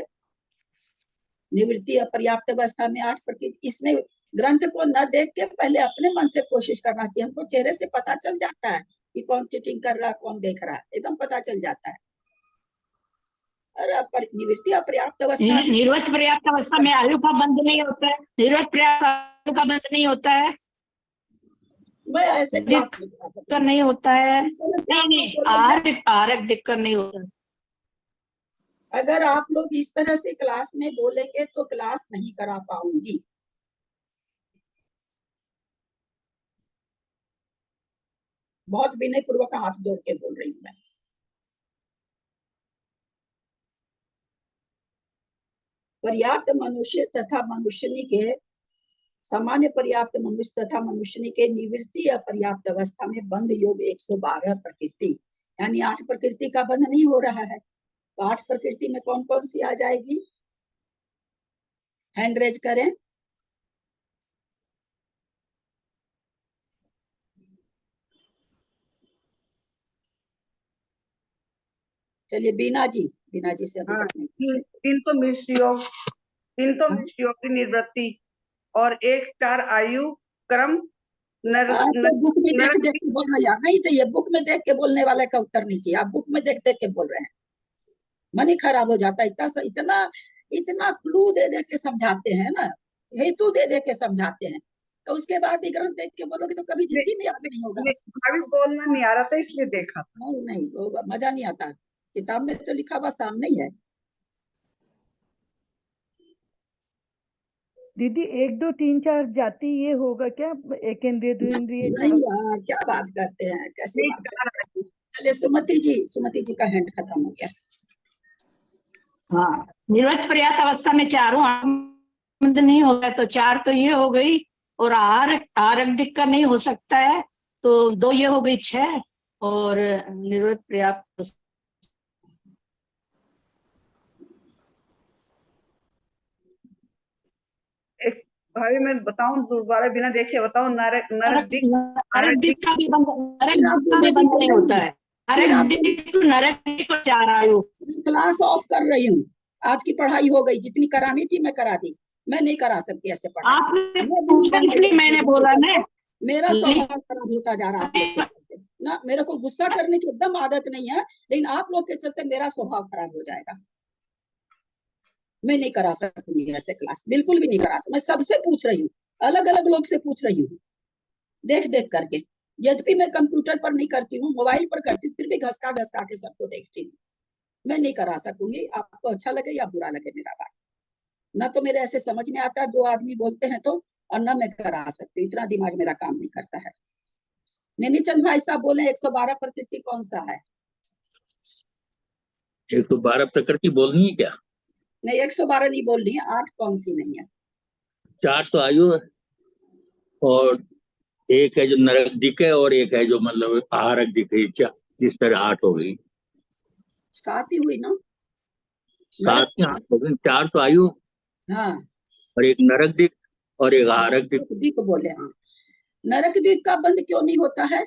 निवृत्ति अपर्याप्त अवस्था में 8 प्रकृति। इसमें ग्रंथ को न देख के पहले अपने मन से कोशिश करना चाहिए। हमको चेहरे से पता चल जाता है कि कौन चीटिंग कर रहा है, कौन देख रहा है, एकदम पता चल जाता है। और निवृत्ति अपर्याप्त अवस्था, निर्वृत्त पर्याप्त अवस्था में आयु का बंध नहीं होता है, निर्वृत्त पर्याप्त आयु का बंध नहीं होता है, मैं ऐसे क्लास कर नहीं होता है, नहीं आहारक दिक्कत नहीं होता। अगर आप लोग इस तरह से क्लास में बोलेंगे तो क्लास नहीं करा पाऊंगी। बहुत विनय पूर्वक हाथ जोड़ के बोल रही हूँ मैं। पर्याप्त मनुष्य तथा मनुष्यनी के, सामान्य पर्याप्त मनुष्य तथा मनुष्यनी के निवृत्ति अपर्याप्त अवस्था में बंध योग 112 प्रकृति, यानी 8 प्रकृति का बंध नहीं हो रहा है। तो 8 प्रकृति में कौन कौन सी आ जाएगी? हैंड रेज करें। चलिए बीना जी से अभी तक नहीं। 3 तो मिश्र योग, 3 तो मिश्र योग की निवृत्ति, और 1 4 आयु क्रम बुक में देख के बोलना यार नहीं चाहिए। बुक में देख के बोलने वाले का उत्तर नहीं चाहिए। आप बुक में देख के बोल रहे हैं, मन ही खराब हो जाता है। इतना क्लू दे के समझाते हैं ना, हेतु दे के समझाते हैं, तो उसके बाद भी ग्रंथ देख के बोलोगे तो कभी जिंदगी में याद नहीं होगा। भाभी बोलना नहीं आ रहा था इसलिए देखा। नहीं वो मजा नहीं आता। किताब में तो लिखा हुआ सामने ही है। दीदी 1 2 3 4 जाति ये होगा क्या? एक इंद्रिय द्विंद्रिय? नहीं यार क्या बात करते हैं, कैसे बात करते हैं। चलिए सुमति जी का हैंड खत्म हो गया। हाँ, निवृत्त पर्याप्त अवस्था में चारों बंद नहीं होगा तो 4 तो ये हो गई, और आहारक दिक्कत नहीं हो सकता है तो 2 ये हो गई 6, और निवृत्त पर्याप्त भाभी मैं बताऊं दोबारा बिना देखे बताऊं। नरक दिक का भी बंद नहीं होता है। नरक को 4 आयु। क्लास ऑफ कर रही हूँ, आज की पढ़ाई हो गई, जितनी करानी थी मैं करा दी। मैं नहीं करा सकती ऐसे पढ़ाई, इसलिए मैंने बोला ना, मेरा स्वभाव खराब होता जा रहा है ना। मेरे को गुस्सा करने की एकदम आदत नहीं है, लेकिन आप लोग के चलते मेरा स्वभाव खराब हो जाएगा। मैं नहीं करा सकूंगी ऐसे क्लास, बिल्कुल भी नहीं करा सकती। मैं सबसे पूछ रही हूँ, अलग अलग लोग से पूछ रही हूँ, देख करके। यद्यपि मैं कंप्यूटर पर नहीं करती हूँ, मोबाइल पर करती हूँ, फिर भी घसका के सबको देखती हूँ। मैं नहीं करा सकूंगी, आपको अच्छा लगे या बुरा लगे मेरा बात। ना तो मेरे ऐसे समझ में आता है 2 आदमी बोलते हैं तो, और ना मैं करा सकती हूँ, इतना दिमाग मेरा काम नहीं करता है। नेमीचंद भाई साहब बोले 112 प्रकृति कौन सा है? 112 प्रकृति बोलनी है क्या? नहीं 112 नहीं बोलनी है, 8 कौन सी नहीं है? 4 तो आयु है, और 1 है जो नरक दिक है, और 1 है जो मतलब आहारक दिक है। इस तरह 8 हो गई। 7 ही हुई ना? 7 की 8 हो गई। 4 तो आयु, हाँ, और 1 नरक दिक और 1 आहारक दिक को बोले। हाँ, नरक दिक का बंद क्यों नहीं होता है?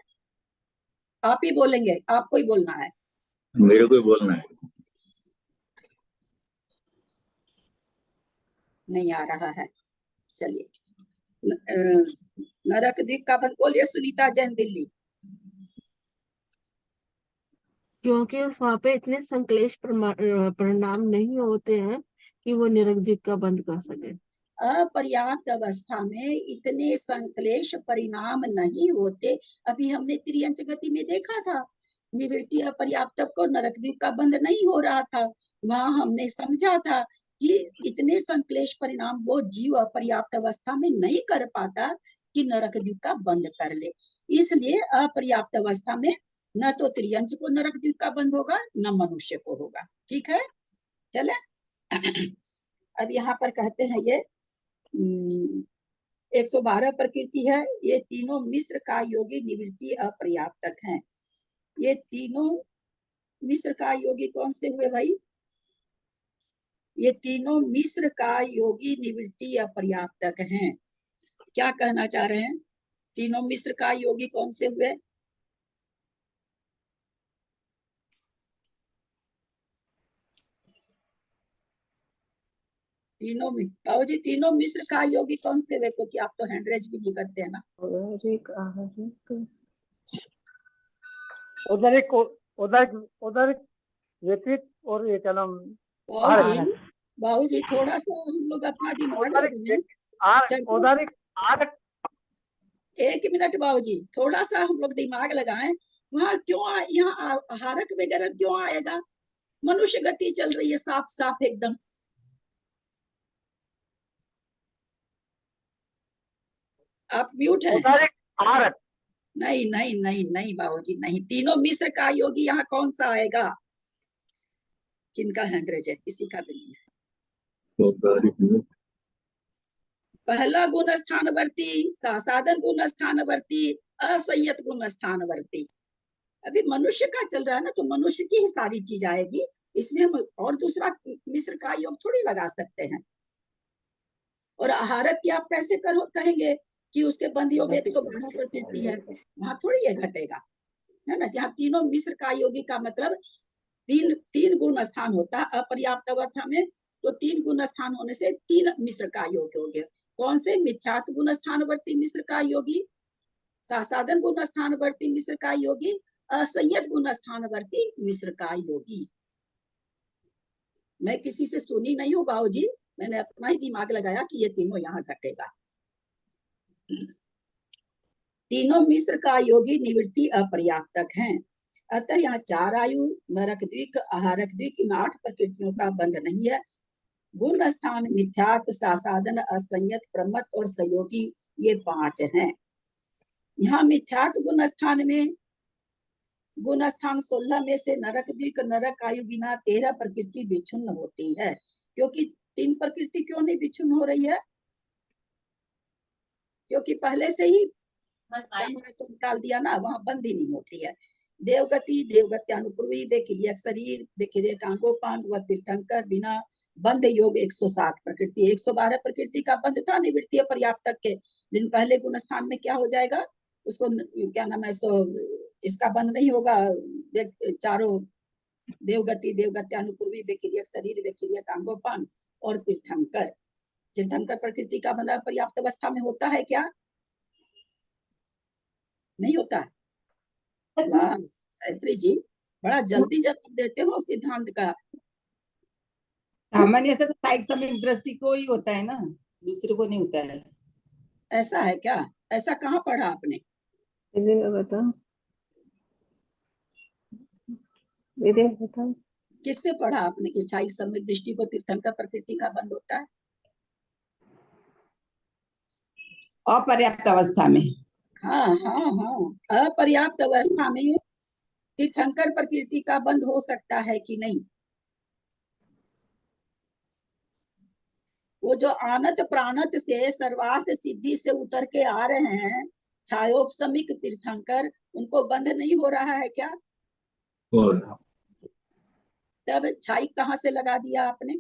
आप ही बोलेंगे, आपको ही बोलना है। मेरे को ही बोलना है। नहीं आ रहा है, चलिए। नरक दिक का बंद बोलिए सुनीता जैन दिल्ली। क्योंकि वहाँ पे इतने संक्लेश परिणाम नहीं होते हैं कि वो नरक दिक का बंद कर सके। अपर्याप्त अवस्था में इतने संक्लेश परिणाम नहीं होते। अभी हमने त्रियंच गति में देखा था, निवृत्ति अपर्याप्त को नरक दिक का बंद नहीं हो रहा था। वहां हमने समझा था कि इतने संक्लेश परिणाम वो जीव अपर्याप्त अवस्था में नहीं कर पाता कि नरक द्वीप का बंध कर ले। इसलिए अपर्याप्त अवस्था में न तो त्रियंच को नरक द्वीप का बंध होगा न मनुष्य को होगा। ठीक है, चले। अब यहाँ पर कहते हैं ये 112 प्रकृति है, ये तीनों मिश्र का योगी निवृत्ति अपर्याप्तक हैं। ये तीनों मिश्र का योगी कौन से हुए भाई? ये तीनों मिश्र का योगी निवृत्ति अपर्याप्तक हैं। क्या कहना चाह रहे हैं? तीनों मिश्र का योगी कौन से हुए? तीनों में बाबू जी, तीनों मिश्र का योगी कौन से हुए? क्योंकि आप तो हैंड रेज भी नहीं करते हैं ना। उधर व्यतीत और ये क्या नाम? बाबू जी थोड़ा सा हम लोग अपना दिमाग लगाएं। एक मिनट बाबू जी, थोड़ा सा हम लोग दिमाग लगाएं। वहाँ क्यों यहाँ हारक वगैरह क्यों आएगा? मनुष्य गति चल रही है साफ साफ एकदम। आप म्यूट है। नहीं नहीं नहीं नहीं बाबूजी नहीं, तीनों मिश्र का योगी यहाँ कौन सा आएगा? किनका हैंड रेज है? किसी का भी नहीं है। पहला गुण स्थानवर्ती, साधन गुण स्थानवर्ती, असंयत गुण स्थानवर्ती। अभी मनुष्य का चल रहा है ना, तो मनुष्य की ही सारी चीज आएगी इसमें। हम और दूसरा मिश्र का योग थोड़ी लगा सकते हैं। और आहारक की आप कैसे कहेंगे कि उसके बंध योग 112 प्रकृति है, वहां थोड़ी ये घटेगा, है ना। यहाँ तीनों मिश्र का योगी का मतलब तीन गुण स्थान होता है अपर्याप्त अवस्था में, तो 3 गुण स्थान होने से 3 मिश्र का योग हो गया। कौन से? मिथ्यात्व गुण स्थानवर्ती मिश्र का योगी, साधन गुण स्थानवर्ती मिश्र का योगी, असंयत गुण स्थानवर्ती मिश्र का योगी। मैं किसी से सुनी नहीं हूँ बाबूजी, मैंने अपना ही दिमाग लगाया कि ये तीनों यहाँ घटेगा। तीनों मिश्र का योगी निवृत्ति अपर्याप्तक हैं। अतः यहाँ 4 आयु, नरक द्वीक, आहारक द्वीक, इन 8 प्रकृतियों का बंध नहीं है। गुण स्थान मिथ्यात्व, साधन, असंयत, प्रमत्त और सहयोगी, ये 5 हैं। यहाँ मिथ्यात्व गुण स्थान में गुण स्थान 16 में से नरक द्वीक, नरक आयु बिना 13 प्रकृति विच्छिन्न होती है। क्योंकि 3 प्रकृति क्यों नहीं विच्छिन्न हो रही है? क्योंकि पहले से ही निकाल दिया ना, वहां बंद ही नहीं होती है। देवगति, देवगत्यानुपूर्वी, बेक्रियक शरीर, बेक्रियक अंगोपांग व तीर्थंकर बिना बंध योग 107 प्रकृति। 112 प्रकृति का बंध था निवृत्ति पर्याप्तक के, दिन पहले गुण स्थान में क्या हो जाएगा? उसको क्या नाम है, इसका बंध नहीं होगा। चारों देवगति, देवगत्यानुपूर्वी, बेक्रियक शरीर, बेक्रियक अंगोपांग और तीर्थंकर। तीर्थंकर प्रकृति का बंध पर्याप्त अवस्था में होता है क्या? नहीं होता है। वाह शास्त्री जी, बड़ा जल्दी जवाब देते हो सिद्धांत का। सामान्य से तो साइड समिट दृष्टि को ही होता है ना, दूसरे को नहीं होता है। ऐसा है क्या? ऐसा कहाँ पढ़ा आपने? बताओ किससे पढ़ा आपने कि छाई समित दृष्टि को तीर्थंकर प्रकृति का बंध होता है? अपर्याप्त अवस्था में। हाँ हाँ हाँ, अपर्याप्त अवस्था में तीर्थंकर प्रकृति का बंध हो सकता है कि नहीं? वो जो आनत प्राणत से सर्वार्थ सिद्धि से उतर के आ रहे हैं छायोपशमिक तीर्थंकर, उनको बंध नहीं हो रहा है क्या? तब छाई कहाँ से लगा दिया आपने?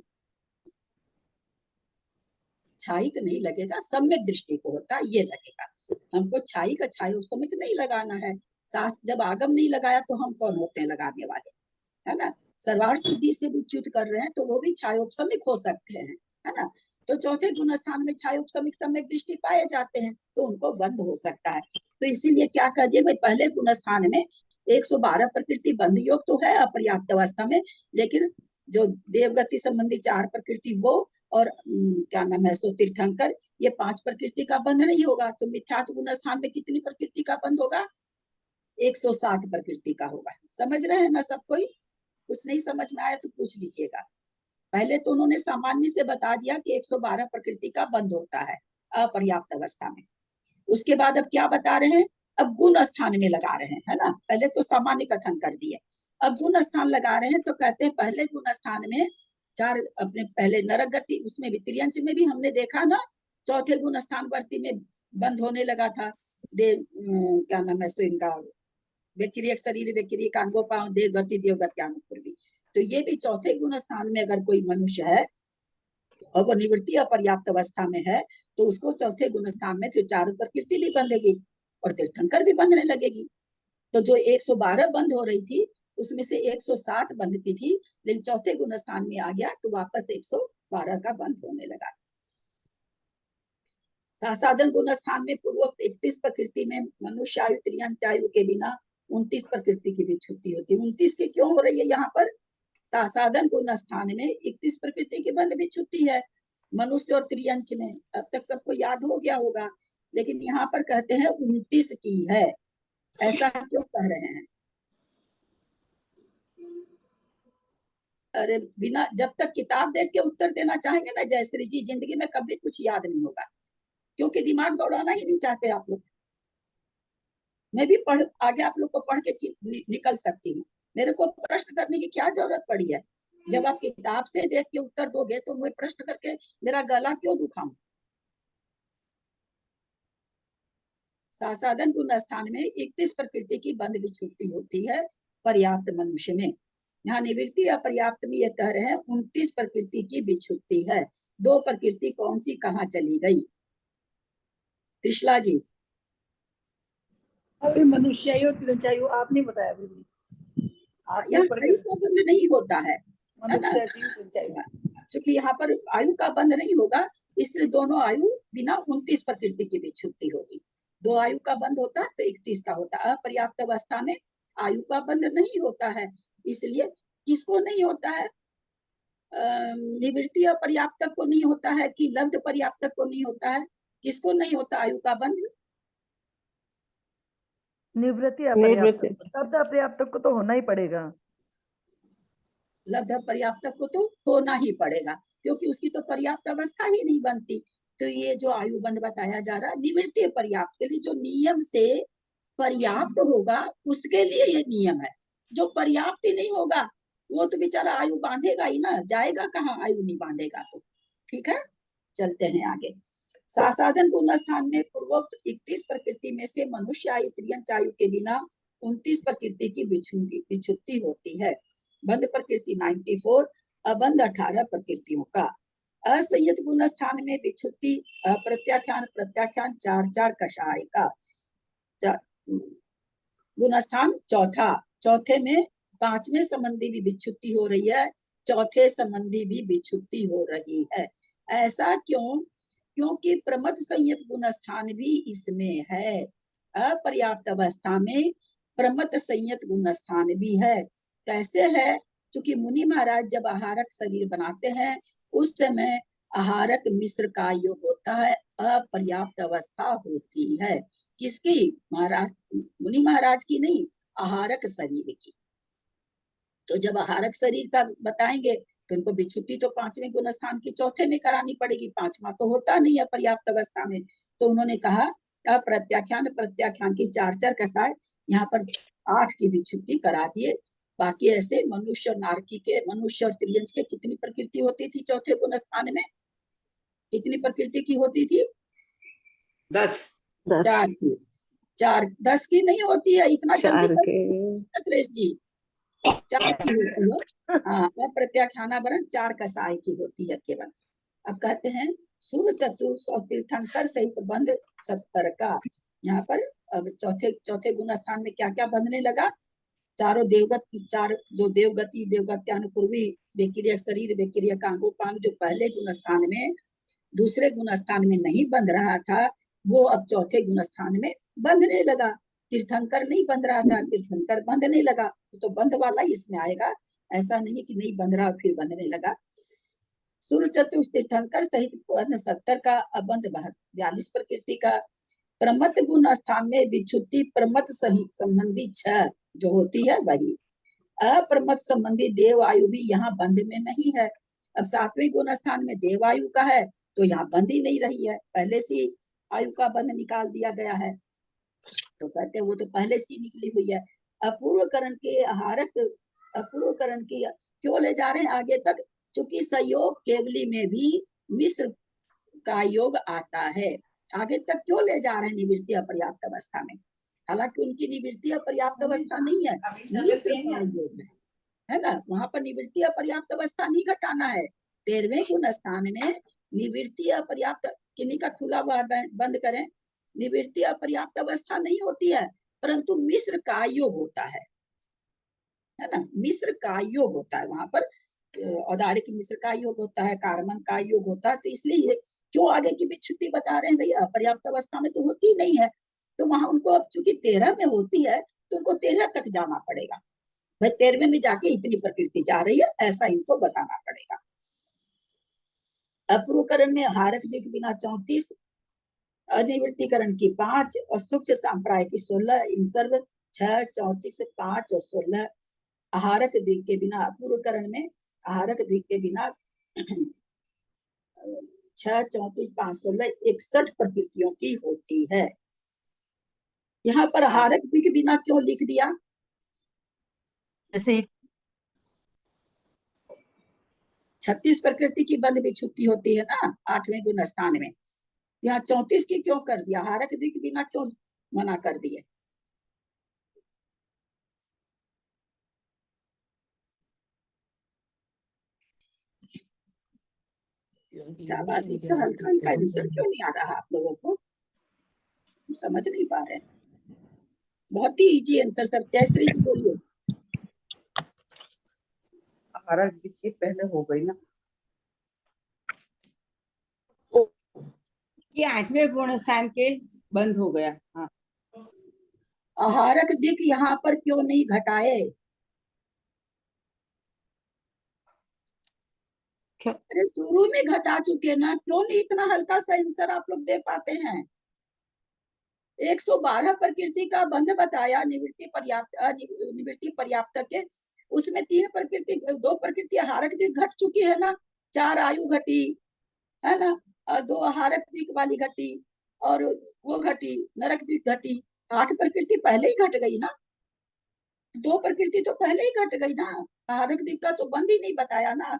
छाई का नहीं लगेगा, सम्यक दृष्टि को होता है, ये लगेगा। हमको छाई का छायोपशमिक नहीं लगाना है। जब आगम नहीं लगाया तो हम कौन होते हैं लगाने वाले, है ना। सर्वार्थ सिद्धि से विच्युत कर रहे हैं तो वो भी छायोपशमिक हो सकते हैं, है ना। तो चौथे गुण स्थान में छायोपशमिक सम्यक दृष्टि पाए जाते हैं तो उनको बंद हो सकता है। तो इसीलिए क्या कर दिए भाई, पहले गुण स्थान में 112 प्रकृति बंध योग तो है अपर्याप्त अवस्था में, लेकिन जो देवगति संबंधी 4 प्रकृति वो और क्या नाम है सो तीर्थंकर, ये 5 प्रकृति का बंध नहीं होगा। तो मिथ्यात्व गुण स्थान में कितनी प्रकृति का बंध होगा? 107 प्रकृति का होगा। समझ रहे हैं ना सब कोई? कुछ नहीं समझ में आया तो पूछ लीजिएगा। पहले तो उन्होंने सामान्य से बता दिया कि 112 प्रकृति का बंध होता है अपर्याप्त अवस्था में। उसके बाद अब क्या बता रहे हैं, अब गुण स्थान में लगा रहे हैं, है ना। पहले तो सामान्य कथन कर दिए, अब गुण स्थान लगा रहे हैं। तो कहते हैं पहले गुण स्थान में चार, अपने पहले नरक गति, उसमें भी त्रियंच में भी हमने देखा ना, चौथे गुण स्थान वर्ती में बंद होने लगा था। क्या नाम है सो इनका, व्यक्रियक शरीर, व्यक्रियक अंगोपांग, देव गति, देव गत्यानुपूर्वी। तो ये भी चौथे गुण स्थान में अगर कोई मनुष्य है और वो निवृत्ति अपर्याप्त अवस्था में है, तो उसको चौथे गुण स्थान में तो चारों प्रकृति भी बंधेगी और तीर्थंकर भी बंधने लगेगी। तो जो 112 बंद हो रही थी उसमें से 107 बंधती थी, लेकिन चौथे गुण स्थान में आ गया तो वापस 112 का बंद होने लगा। साधन गुण स्थान में पूर्वोक्त 31 प्रकृति में मनुष्य आयु, त्रियंच आयु के बिना 29 प्रकृति की भी छुट्टी होती है। 29 की क्यों हो रही है यहाँ पर? साधन गुण स्थान में 31 प्रकृति की बंद भी छुट्टी है मनुष्य और त्रियंच में। अब तक सबको याद हो गया होगा, लेकिन यहाँ पर कहते हैं 29 की है। ऐसा क्यों कह रहे हैं? अरे बिना, जब तक किताब देख के उत्तर देना चाहेंगे ना जयश्री जी, जिंदगी में कभी कुछ याद नहीं होगा, क्योंकि दिमाग दौड़ाना ही नहीं चाहते आप लोग। मैं भी आगे आप लोग को पढ़ के निकल सकती हूँ, मेरे को प्रश्न करने की क्या जरूरत पड़ी है? जब आप किताब से देख के उत्तर दोगे तो मैं प्रश्न करके मेरा गला क्यों दुखाऊं? साधन गुण स्थान में 31 प्रकृति की बंद भी छुट्टी होती है पर्याप्त मनुष्य में। यहाँ निवृत्ति अपर्याप्त में ये कह रहे हैं 29 प्रकृति की भी छुट्टी है। 2 प्रकृति कौन सी कहाँ चली गई? त्रिशला जी। अभी मनुष्य आयु, त्रियंच आयु आप नहीं बताया अभी भी। यहाँ आयु का बंध नहीं होता है, मनुष्य जीव त्रियंच आयु। क्योंकि यहाँ पर आयु का बंध नहीं होगा, इसलिए दोनों आयु बिना 29 प्रकृति की भी छुट्टी होगी। 2 आयु का बंध होता तो 31 का होता। अपर्याप्त अवस्था में आयु का बंध नहीं होता है, इसलिए किसको नहीं होता है? निवृत्ति अपर्याप्त को नहीं होता है कि लब्ध पर्याप्त को नहीं होता है? किसको नहीं होता आयु का बंध? निवृत्ति अपर्याप्त, लब्ध अपर्याप्त को तो होना ही पड़ेगा। लब्ध पर्याप्त को तो होना ही पड़ेगा, क्योंकि उसकी तो पर्याप्त अवस्था ही नहीं बनती। तो ये जो आयु बंध बताया जा रहा है निवृत्ति पर्याप्त के लिए, जो नियम से पर्याप्त होगा उसके लिए ये नियम है। जो पर्याप्त ही नहीं होगा वो तो बेचारा आयु बांधेगा ही ना, जाएगा कहाँ आयु नहीं बांधेगा तो। ठीक है, चलते हैं आगे। साधन गुण स्थान में पूर्वोक्त 31 प्रकृति में से मनुष्य आयु, त्रियंच आयु के बिना 29 प्रकृति की विच्छुत्ति होती है। बंध प्रकृति 94, अबंध 18 प्रकृतियों का। असंयत गुण स्थान में विच्छुत्ति, अप्रत्याख्यान, प्रत्याख्यान 4 कषाय का। गुण स्थान चौथा, चौथे में 5वें संबंधी भी विच्छुत्ति हो रही है, चौथे संबंधी भी विच्छुत्ति हो रही है। ऐसा क्यों? क्योंकि प्रमद संयत गुण स्थान भी इसमें है। अपर्याप्त अवस्था में प्रमद संयत गुण स्थान भी है। कैसे है? क्योंकि मुनि महाराज जब आहारक शरीर बनाते हैं उस समय आहारक मिश्र का योग होता है, अपर्याप्त अवस्था होती है। किसकी? महाराज, मुनि महाराज की नहीं, आहारक शरीर की। तो जब आहारक शरीर का बताएंगे तो उनको विच्छुत्ति तो 5वें गुण स्थान की चौथे में करानी पड़ेगी, 5वां तो होता नहीं है पर्याप्त अवस्था में। तो उन्होंने कहा प्रत्याख्यान, प्रत्याख्यान की 4 कसाय, यहाँ पर 8 की विच्छुत्ति करा दिए। बाकी ऐसे मनुष्य और नारकी के, मनुष्य और त्रियंच के कितनी प्रकृति होती थी चौथे गुण स्थान में? कितनी प्रकृति की होती थी? 10। 10 की नहीं होती है, इतना जल्दी नरेश जी। 4 की होती है। हाँ, प्रत्याख्याना वरण 4 कसाय की होती है केवल। अब कहते हैं सूर्य चतुर्थ और तीर्थंकर सहित बंध 70 का। यहाँ पर अब चौथे गुण स्थान में क्या क्या बंधने लगा? चारों देवगत, 4 जो देवगति, देवगत्यानुपूर्वी, व्यक्रियक शरीर, व्यक्रियक अंगोपांग, जो पहले गुण स्थान में, दूसरे गुण स्थान में नहीं बंध रहा था, वो अब चौथे गुण स्थान में बंधने लगा। तीर्थंकर नहीं बंध रहा था, तीर्थंकर बंधने लगा, तो बंध वाला ही इसमें आएगा। ऐसा नहीं कि नहीं बंध रहा फिर बंधने लगा। सूर्य चतुर्थ तीर्थंकर सहित 70 का, अबंध 42 प्रकृति का। प्रमत गुण स्थान में विच्छुत्ति प्रमत सहित संबंधी 6 जो होती है वही। अप्रमत संबंधी देव आयु भी यहाँ बंध में नहीं है। अब 7वें गुण स्थान में देव आयु का है, तो यहाँ बंध ही नहीं रही है, पहले से आयु का बंध निकाल दिया गया है। तो कहते हैं वो तो पहले से निकली हुई है। अपूर्वकरण के आहारक, अपूर्वकरण की क्यों ले जा रहे हैं आगे तक, क्योंकि संयोग केवली में भी मिश्र का योग आता है। आगे तक क्यों ले जा रहे हैं निवृत्ति अपर्याप्त अवस्था में, हालांकि उनकी निवृत्ति अपर्याप्त अवस्था नहीं है, मिश्र का योग है ना, वहां पर निवृत्ति अपर्याप्त अवस्था नहीं घटाना है। 13वें गुण स्थान में निवृत्ति अपर्याप्त, किन्हीं का खुला हुआ बंद करें, निवृत्ति अपर्याप्त अवस्था नहीं होती है, परंतु मिश्र का योग होता है ना, मिश्र का योग होता है वहां पर, औदारिक मिश्र का योग होता है, कार्बन का योग होता है। तो इसलिए क्यों आगे की विच्छुति बता रहे हैं, भैया अपर्याप्त अवस्था में तो होती नहीं है, तो वहां उनको अब चूंकि 13 में होती है तो उनको 13 तक जाना पड़ेगा, भाई 13वें में जाके इतनी प्रकृति जा रही है, ऐसा इनको बताना पड़ेगा। अपूर्वकरण में हारक दिख बिना 34, अनिवृत्तिकरण की 5 और सूक्ष्म संप्राय की 16, इन सर्व 6, 34, 5 और 16 आहारक द्वीप के बिना, अपूर्वकरण में आहारक द्वीप के बिना 6, 34, 5, 16 61 प्रकृतियों की होती है। यहाँ पर आहारक द्वीप के बिना क्यों लिख दिया, जैसे 36 प्रकृति की बंध विच्छुति होती है ना 8वें गुण स्थान में, यहाँ 34 की क्यों कर दिया, हारक द्वीप के बिना क्यों मना कर दिए। क्या बात है, इतना हल्का हल्का आंसर क्यों नहीं आ रहा आप लोगों को, समझ नहीं पा रहे, बहुत ही इजी आंसर सर। जयश्री जी बोलिए। आहारक दिक्कत पहले हो गई ना, ये 8वें गुण स्थान के बंद हो गया। हाँ, आहारक दिक यहाँ पर क्यों नहीं घटाए, अरे शुरू में घटा चुके ना, क्यों नहीं इतना हल्का सा आंसर आप लोग दे पाते हैं। 112 प्रकृति का बंध बताया, निवृत्ति पर्याप्त, निवृत्ति पर्याप्त के, उसमें 3 प्रकृति, 2 प्रकृति आहारक दिक घट चुकी है ना, 4 आयु घटी है ना, 2 आहारक द्वीप वाली घटी और वो घटी, नरक द्वीप घटी, 8 प्रकृति पहले ही घट गई ना, 2 प्रकृति तो पहले ही घट गई ना, आहारक द्वीप का तो बंद ही नहीं बताया ना।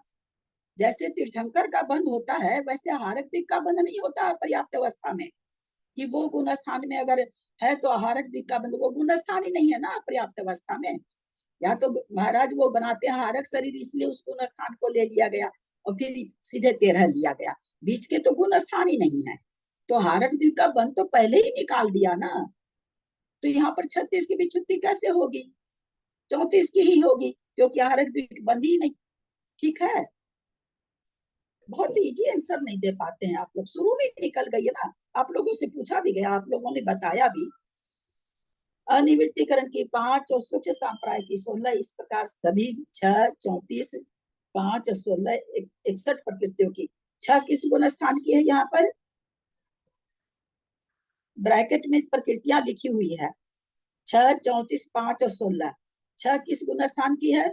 जैसे तीर्थंकर का बंद होता है वैसे आहारक द्वीप का बंद नहीं होता पर्याप्त अवस्था में, कि वो गुण स्थान में अगर है तो आहारक द्वीप का बंद, वो गुण स्थान ही नहीं है ना पर्याप्त अवस्था में। या तो महाराज वो बनाते हैं आहारक शरीर, इसलिए उस गुण स्थान को ले लिया गया और फिर सीधे 13 लिया गया, बीच के तो गुण स्थान ही नहीं है, तो आहारक द्वीप का बंद तो पहले ही निकाल दिया ना, तो यहाँ पर 36 की विच्छुति कैसे होगी, 34 की ही होगी, क्योंकि आहारक द्वीप बंद ही नहीं। ठीक है, बहुत इजी आंसर नहीं दे पाते हैं आप लोग, शुरू में निकल गई है ना, आप लोगों से पूछा भी गया, आप लोगों ने बताया भी। अनिवृत्तिकरण की 5 और सूक्ष्म संप्राय की 16, इस प्रकार सभी 6, 34, 5 और 16 61 प्रकृतियों की 6 किस गुण स्थान की है, यहाँ पर ब्रैकेट में प्रकृतियां लिखी हुई है, 6, 34, 5 और 16 6 किस गुण स्थान की है,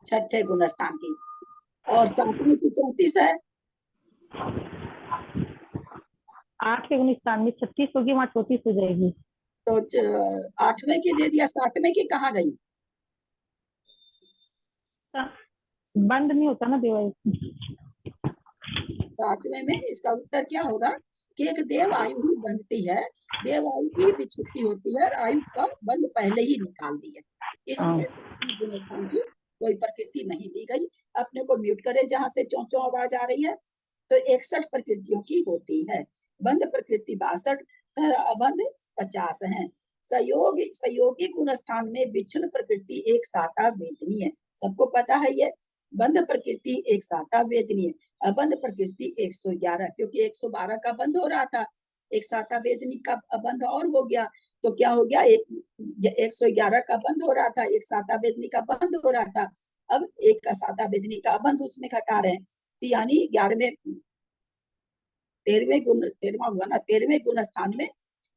छठे गुण स्थान की, और 7वें की 34 है, 8वें गुण स्थान में 36 होगी, वहाँ 34 हो जाएगी, तो 8वें की दे दिया, 7वें की कहाँ गई, बंद नहीं होता ना देवायु। 7वें में इसका उत्तर क्या होगा कि एक देव आयु ही बनती है, देव आयु की विच्छुति होती है और आयु का बंद पहले ही निकाल दिया, इसलिए गुण स्थान की कोई प्रकृति नहीं ली गई। अपने को म्यूट करें जहां से चों चों आवाज आ रही है, तो 61 प्रकृतियों की होती है, बंद प्रकृति 62, अबंध 50 है। सहयोगी गुण स्थान में विच्छिन्न प्रकृति एक साता वेदनीय है, सबको पता है ये, बंध प्रकृति एक साता वेदनीय, अबंध प्रकृति 111, क्योंकि 112 का बंद हो रहा था, एक साता वेदनी का बंध और हो गया, तो क्या हो गया, 111 का बंद हो रहा था, एक साता वेदनी का बंद हो रहा था, अब एक का साता वेदनी का बंद उसमें घटा रहे हैं, तो यानी 11वें 13वें गुण 13वां हुआ ना, 13वें गुण स्थान में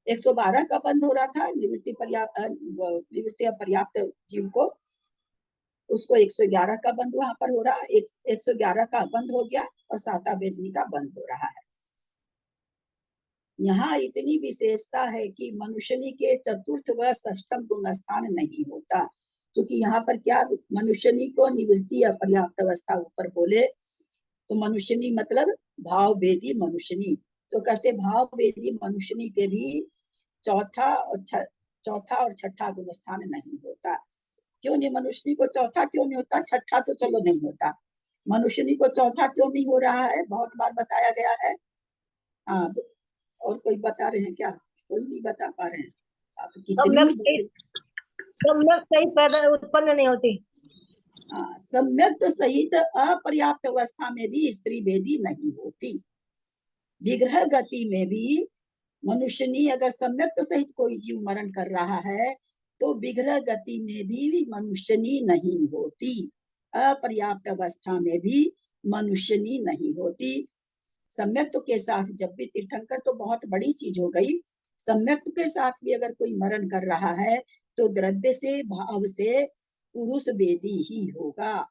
112 का बंद हो रहा था, निवृत्ति अपर्याप्त जीव को उसको 111 का बंध वहां पर हो रहा है, 111 का बंध हो गया और साता वेदनी का बंध हो रहा है। यहाँ इतनी विशेषता है कि मनुष्यनी के चतुर्थ व षष्ठम गुण स्थान नहीं होता, क्योंकि यहाँ पर क्या मनुष्यनी को निवृत्ति अपर्याप्त अवस्था ऊपर बोले तो मनुष्यनी मतलब भाव वेदी मनुष्यनी, तो कहते भाव वेदी मनुष्यनी के भी चौथा और छठा गुण स्थान नहीं होता। क्यों नहीं मनुष्यनी को चौथा क्यों नहीं होता? छठा तो चलो नहीं होता, मनुष्यनी को चौथा क्यों नहीं हो रहा है? बहुत बार बताया गया है। हाँ, और कोई बता रहे हैं क्या? कोई नहीं बता पा रहे हैं। आप कितनी सम्यक सही पैदा उत्पन्न नहीं होती। सम्यक तो सहित अपर्याप्त अवस्था में भी स्त्री वेदी नहीं होती। विग्रह गति में भी मनुष्यनी अगर सम्यक तो सहित कोई जीव मरण कर रहा है तो विग्रह गति में भी मनुष्यनी नहीं होती, अपर्याप्त अवस्था में भी मनुष्यनी नहीं होती। सम्यक्त के साथ जब भी तीर्थंकर तो बहुत बड़ी चीज हो गई, सम्यक्त के साथ भी अगर कोई मरण कर रहा है तो द्रव्य से भाव से पुरुष वेदी ही होगा।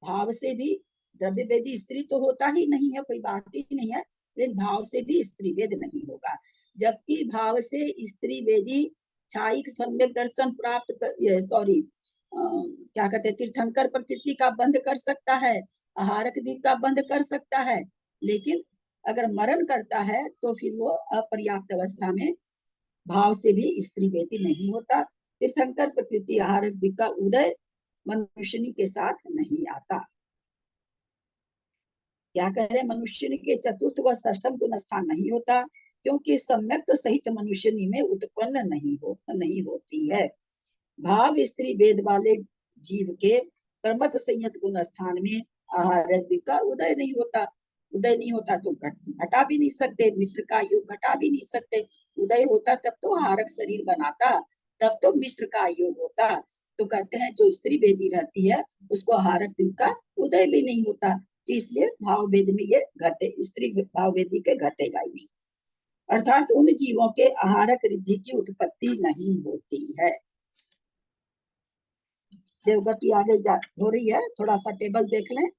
भाव से भी द्रव्य वेदी स्त्री तो होता ही नहीं है, कोई बात ही नहीं है, लेकिन भाव से भी स्त्री वेद नहीं होगा। जबकि भाव से स्त्री वेदी छायिक सम्यक दर्शन प्राप्त क्या कहते हैं, तीर्थंकर प्रकृति का बंध कर सकता है, आहारक दिक का बंध कर सकता है, लेकिन अगर मरण करता है तो फिर वो अपर्याप्त अवस्था में भाव से भी स्त्री वेदी नहीं होता। तीर्थंकर प्रकृति आहारक दिक का उदय मनुष्यनी के साथ नहीं आता। क्या कह रहे हैं? मनुष्यनी के चतुर्थ व षष्ठम गुण स्थान नहीं होता, क्योंकि सम्यक तो सहित मनुष्यनी में उत्पन्न नहीं होती है। भाव स्त्री वेद वाले जीव के प्रमथ संयत गुण स्थान में आहारक दिक का उदय नहीं होता। उदय नहीं होता तो घटा भी नहीं सकते, मिश्र का योग घटा भी नहीं सकते। उदय होता तब तो आहारक शरीर बनाता, तब तो मिश्र का योग होता। तो कहते हैं जो स्त्री वेदी रहती है उसको आहारक दिक का उदय भी नहीं होता, तो इसलिए भाव वेद में ये घटे, स्त्री भाव वेदी के घटेगा ही नहीं। अर्थात उन जीवों के आहारक रिद्धि की उत्पत्ति नहीं होती है। देवगति आगे हो रही है, थोड़ा सा टेबल देख लें।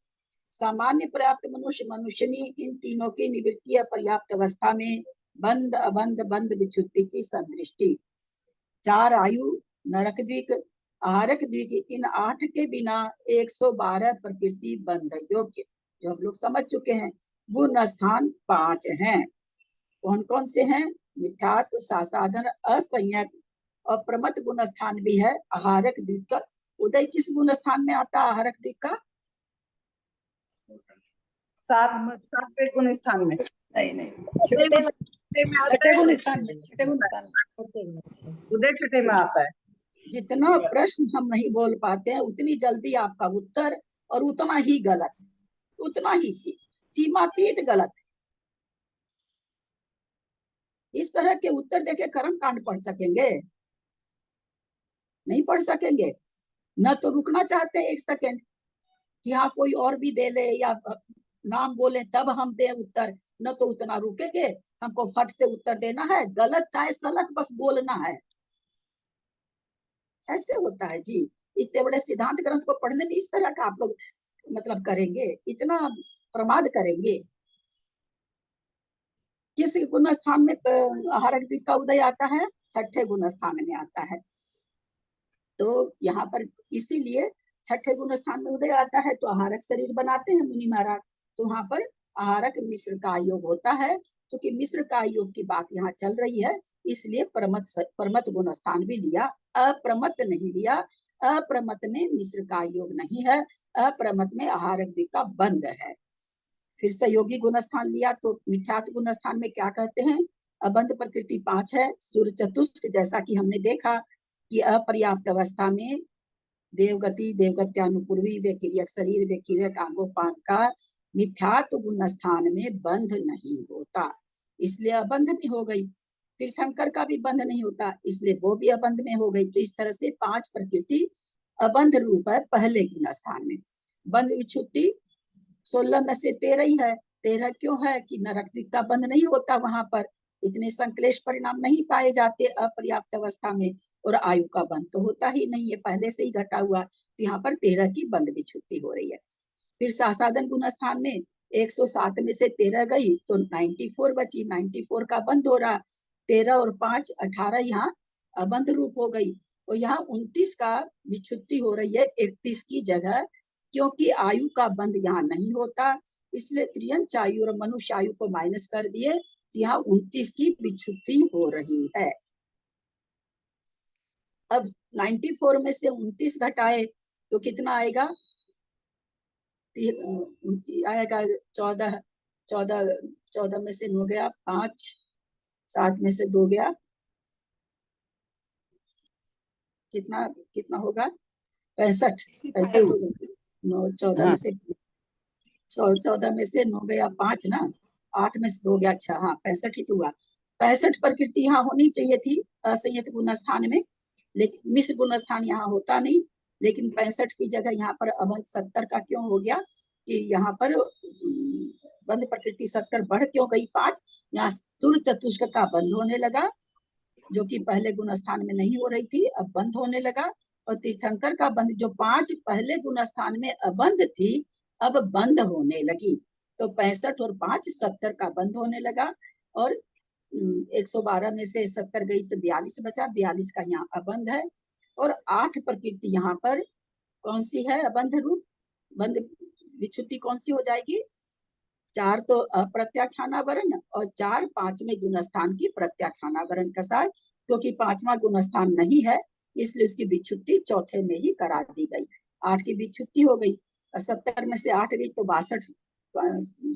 सामान्य पर्याप्त मनुष्य मनुष्यनी इन तीनों की निवृत्ति पर्याप्त अवस्था में बंध अबंध बंध विच्छुत्ति की संदृष्टि। 4 आयु नरक द्विक आहारक द्विक इन 8 के बिना 112 प्रकृति बंध योग्य, जो हम लोग समझ चुके हैं। गुण स्थान 5 हैं। कौन कौन से हैं? मिथ्यात्व, सासाधन, असंयत और प्रमथ गुण स्थान भी है। आहारक द्विक का उदय किस गुण स्थान में आता है? आहारक द्विक का 7वें गुण स्थान में, नहीं छठे गुण स्थान में, उदय छठे में आता है। जितना प्रश्न हम नहीं बोल पाते हैं उतनी जल्दी आपका उत्तर और उतना ही गलत, उतना ही सीमातीत गलत। इस तरह के उत्तर देके कर्म कांड पढ़ सकेंगे? नहीं पढ़ सकेंगे। न तो रुकना चाहते हैं 1 सेकेंड कि हाँ कोई और भी दे ले या नाम बोले तब हम दे उत्तर, न तो उतना रुकेंगे। हमको फट से उत्तर देना है, गलत चाहे सलत बस बोलना है। ऐसे होता है जी। इतने बड़े सिद्धांत ग्रंथ को पढ़ने में इस तरह का आप लोग मतलब करेंगे, इतना प्रमाद करेंगे। किस गुण स्थान में आहारक द्विक का उदय आता है? छठे गुण स्थान में आता है। तो यहाँ पर इसीलिए छठे गुण स्थान में उदय आता है तो आहारक शरीर बनाते हैं मुनि महाराज, तो वहां पर आहारक मिश्र का योग होता है। क्योंकि मिश्र का योग की बात यहाँ चल रही है, इसलिए प्रमथ गुण स्थान भी लिया, अप्रमत नहीं लिया। अप्रमत में मिश्र का योग नहीं है, अप्रमत में आहारक द्विक का बंध है। फिर सहयोगी गुण स्थान लिया तो मिथ्यात्व गुण स्थान में क्या कहते हैं? अबंध प्रकृति 5 है। सूर्य चतुष्क, जैसा कि हमने देखा कि अपर्याप्त अवस्था में देवगति, देवगत्यानुपूर्वी, व्यकिरियक शरीर, व्यकिरियक आंगोपांग का मिथ्यात्व गुण स्थान में बंध नहीं होता, इसलिए अबंध में हो गई। तीर्थंकर का भी बंध नहीं होता, इसलिए वो भी अबंध में हो गई। तो इस तरह से 5 प्रकृति अबंध रूप है पहले गुण स्थान में। बंध विच्छुत्ति 16 में से 13 ही है। 13 क्यों है? कि नरक द्विक का बंध नहीं होता, वहां पर इतने संक्लेश परिणाम नहीं पाए जाते अपर्याप्त अवस्था में, और आयु का बंध तो होता ही नहीं है, पहले से ही घटा हुआ। तो यहाँ पर 13 की बंध विच्छुत्ति हो रही है। फिर सासाधन गुण स्थान में 107 में से 13 गई तो 94 बची, 94 का बंध हो रहा, 13 और 5 18 यहाँ अबंध रूप हो गई। और यहाँ 29 का विच्छुत्ति हो रही है 31 की जगह, क्योंकि आयु का बंध यहाँ नहीं होता, इसलिए त्रियंच आयु और मनुष्य आयु को माइनस कर दिए, यहाँ 29 की विच्छुत्ति हो रही है। अब 94 में से 29 घटाए तो कितना आएगा? आएगा 14, 14 में से 9 गया 5, 7 में से 2 गया, कितना कितना होगा? 65 9 14 में से 14 में से 9 गया 5 ना, 8 में से 2 गया, अच्छा हाँ 65 ही तो हुआ। 65 प्रकृति यहाँ होनी चाहिए थी असंयत गुण स्थान में, लेकिन मिश्र गुण स्थान यहाँ होता नहीं, लेकिन 65 की जगह यहाँ पर अबंध 70 का क्यों हो गया कि यहाँ पर बंध प्रकृति 70 बढ़ क्यों गई 5? यहाँ सूर्य चतुष्क का बंध होने लगा, जो कि पहले गुण स्थान में नहीं हो रही थी, अब बंध होने लगा। और तीर्थंकर का बंध जो 5 पहले गुण स्थान में अबंध थी, अब बंद होने लगी, तो 65 और 5 70 का बंद होने लगा। और 112 में से 70 गई तो 42 बचा, 42 का यहाँ अबंध है। और 8 प्रकृति यहाँ पर कौन सी है अबंध रूप? बंध विच्छुत्ति कौन सी हो जाएगी? 4 तो अप्रत्याख्यानावरण और 4 5वें गुण स्थान की प्रत्याख्यानावरण का साथ, क्योंकि 5वां गुण स्थान नहीं है इसलिए उसकी विच्छुत्ति चौथे में ही करा दी गई। 8 की विच्छुत्ति हो गई, 70 में से 8 गई तो 62,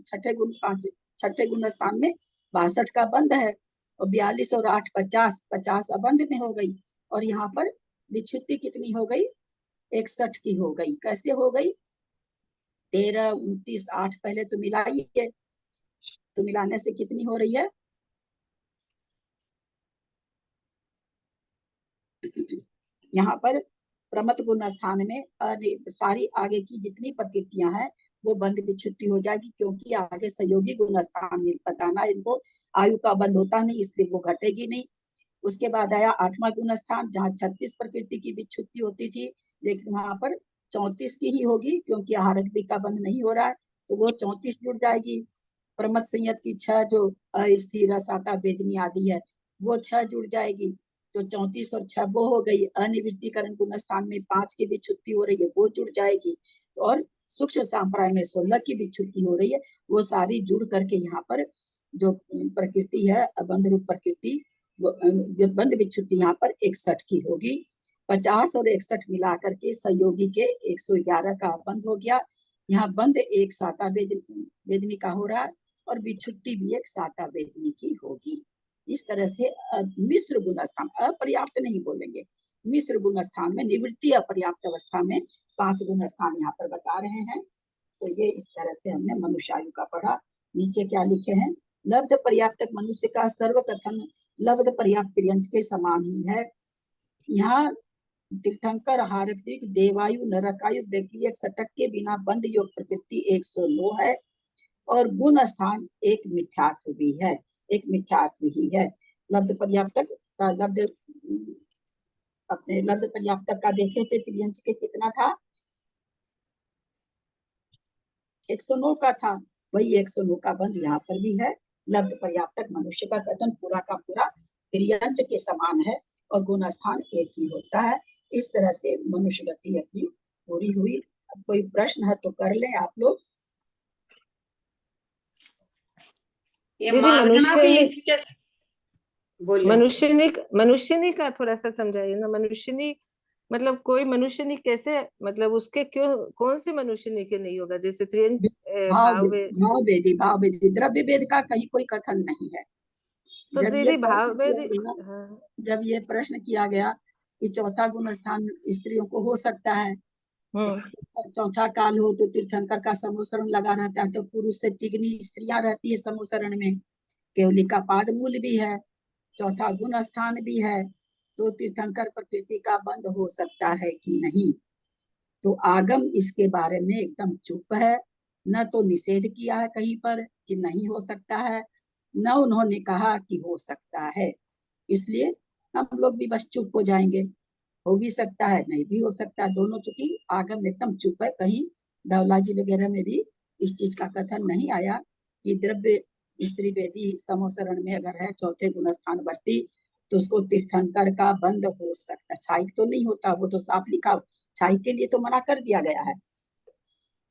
छठे गुण स्थान में 62 का बंध है। और 42 और 8 50, 50 अबंध में हो गई। और यहाँ पर विच्छुत्ति कितनी हो गई? 61 की हो गई। कैसे हो गई? 13 29 8 पहले तो मिलाइए, तो मिलाने से कितनी हो रही है? यहाँ पर प्रमत गुण स्थान में सारी आगे की जितनी प्रकृतियां हैं वो बंध विच्छुत्ति हो जाएगी, क्योंकि आगे सहयोगी गुण स्थान में बताना इनको आयु का बंध होता नहीं, इसलिए वो घटेगी नहीं। उसके बाद आया 8वां गुण स्थान, जहाँ 36 प्रकृति की विच्छुत्ति होती थी, लेकिन वहां पर 34 की ही होगी, क्योंकि आहारक का बंध नहीं हो रहा है, तो वो 34 जुड़ जाएगी। प्रमत संयत की 6 जो अस्थिर साता वेदनी आदि है वो 6 जुड़ जाएगी, तो 34 और 6 वो हो गई। अनिवृत्तिकरण गुण स्थान में 5 की विच्छुत्ति हो रही है, वो जुड़ जाएगी। तो और सूक्ष्म संप्राय में 16 की विच्छुत्ति हो रही है, वो सारी जुड़ करके यहाँ पर जो प्रकृति है अबंध रूप प्रकृति, बंध विच्छुत्ति यहाँ पर 61 की होगी। 50 और 61 मिला करके सहयोगी के 111 का बंध हो गया। यहाँ बंध एक साता वेदनी का हो रहा है और विच्छुत्ति भी एक साता वेदनी की होगी। इस तरह से मिश्र गुण स्थान, अपर्याप्त नहीं बोलेंगे, मिश्र गुण स्थान में निवृत्ति अपर्याप्त अवस्था में 5 गुण स्थान यहाँ पर बता रहे हैं। तो ये इस तरह से हमने मनुष्य आयु का पढ़ा। नीचे क्या लिखे हैं? लब्ध पर्याप्त मनुष्य का सर्व कथन लब्ध पर्याप्त त्रियंच के समान ही है। यहाँ तीर्थंकर हारक देवायु नरकायु व्यक्ति सटक के बिना बंध योग प्रकृति 109 है, और गुण स्थान एक मिथ्यात्व भी है, एक मिथ्यात्व ही है। लब्ध पर्याप्तक का लब्ध, अपने लब्ध पर्याप्तक का देखे थे त्रियंच के कितना था? 109 का था, वही 109 का बंध यहाँ पर भी है। लब्ध पर्याप्तक मनुष्य का कथन पूरा का पूरा त्रियंच के समान है और गुण स्थान एक ही होता है। इस तरह से मनुष्य गति अपनी पूरी हुई। अब कोई प्रश्न है तो कर ले आप लोग। दीदी मनुष्यनी का थोड़ा सा समझाइए ना। मनुष्यनी मतलब कोई मनुष्यनी कैसे, मतलब उसके क्यों, कौन से मनुष्यनी के नहीं होगा? जैसे त्रियंच भाव वेदी द्रव्य वेद का कहीं कोई कथन नहीं है। तो दीदी भाव वेदी, जब ये प्रश्न किया गया कि चौथा गुण स्थान स्त्रियों को हो सकता है, चौथा काल हो तो तीर्थंकर का समोसरण लगा रहता है, तो पुरुष से तिगनी स्त्रियां रहती है समोसरण में, केवली का पाद मूल भी है, चौथा गुण स्थान भी है, तो तीर्थंकर प्रकृति का बंध हो सकता है कि नहीं? तो आगम इसके बारे में एकदम चुप है, न तो निषेध किया है कहीं पर कि नहीं हो सकता है, न उन्होंने कहा कि हो सकता है। इसलिए हम लोग भी बस चुप हो जाएंगे। हो भी सकता है, नहीं भी हो सकता है, दोनों, चूंकि आगम एकदम चुप है। कहीं धवलाजी वगैरह में भी इस चीज का कथन नहीं आया कि द्रव्य स्त्री वेदी समोसरण में अगर है चौथे गुण स्थान वर्ती तो उसको तीर्थंकर का बंध हो सकता। छाई तो नहीं होता, वो तो साफ लिखा, छाई के लिए तो मना कर दिया गया है,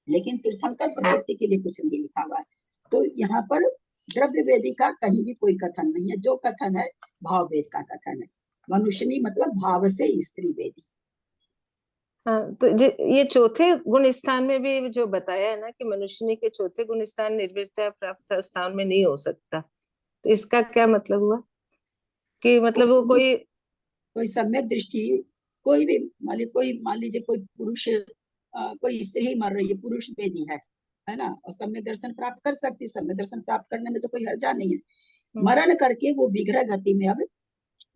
लेकिन तीर्थंकर प्रवृत्ति के लिए कुछ नहीं लिखा हुआ है। तो यहाँ पर द्रव्य वेदी का कहीं भी कोई कथन नहीं है। जो कथन है भाव वेद का कथन है। मनुष्यनी मतलब भाव से स्त्री वेदी। हाँ, तो ये चौथे गुण स्थान में भी जो बताया है ना कि मनुष्यनी के चौथे गुण स्थान निर्वृत्त प्राप्त स्थान में नहीं हो सकता, तो इसका क्या मतलब हुआ कि मतलब वो कोई सम्यक दृष्टि, कोई भी मान लीजिए कोई पुरुष, कोई स्त्री ही मर रही है, पुरुष वेदी है ना, और सम्यक दर्शन प्राप्त कर सकती है। सम्यक दर्शन प्राप्त करने में तो कोई हर्जा नहीं है। मरण करके वो विग्रह गति में, अब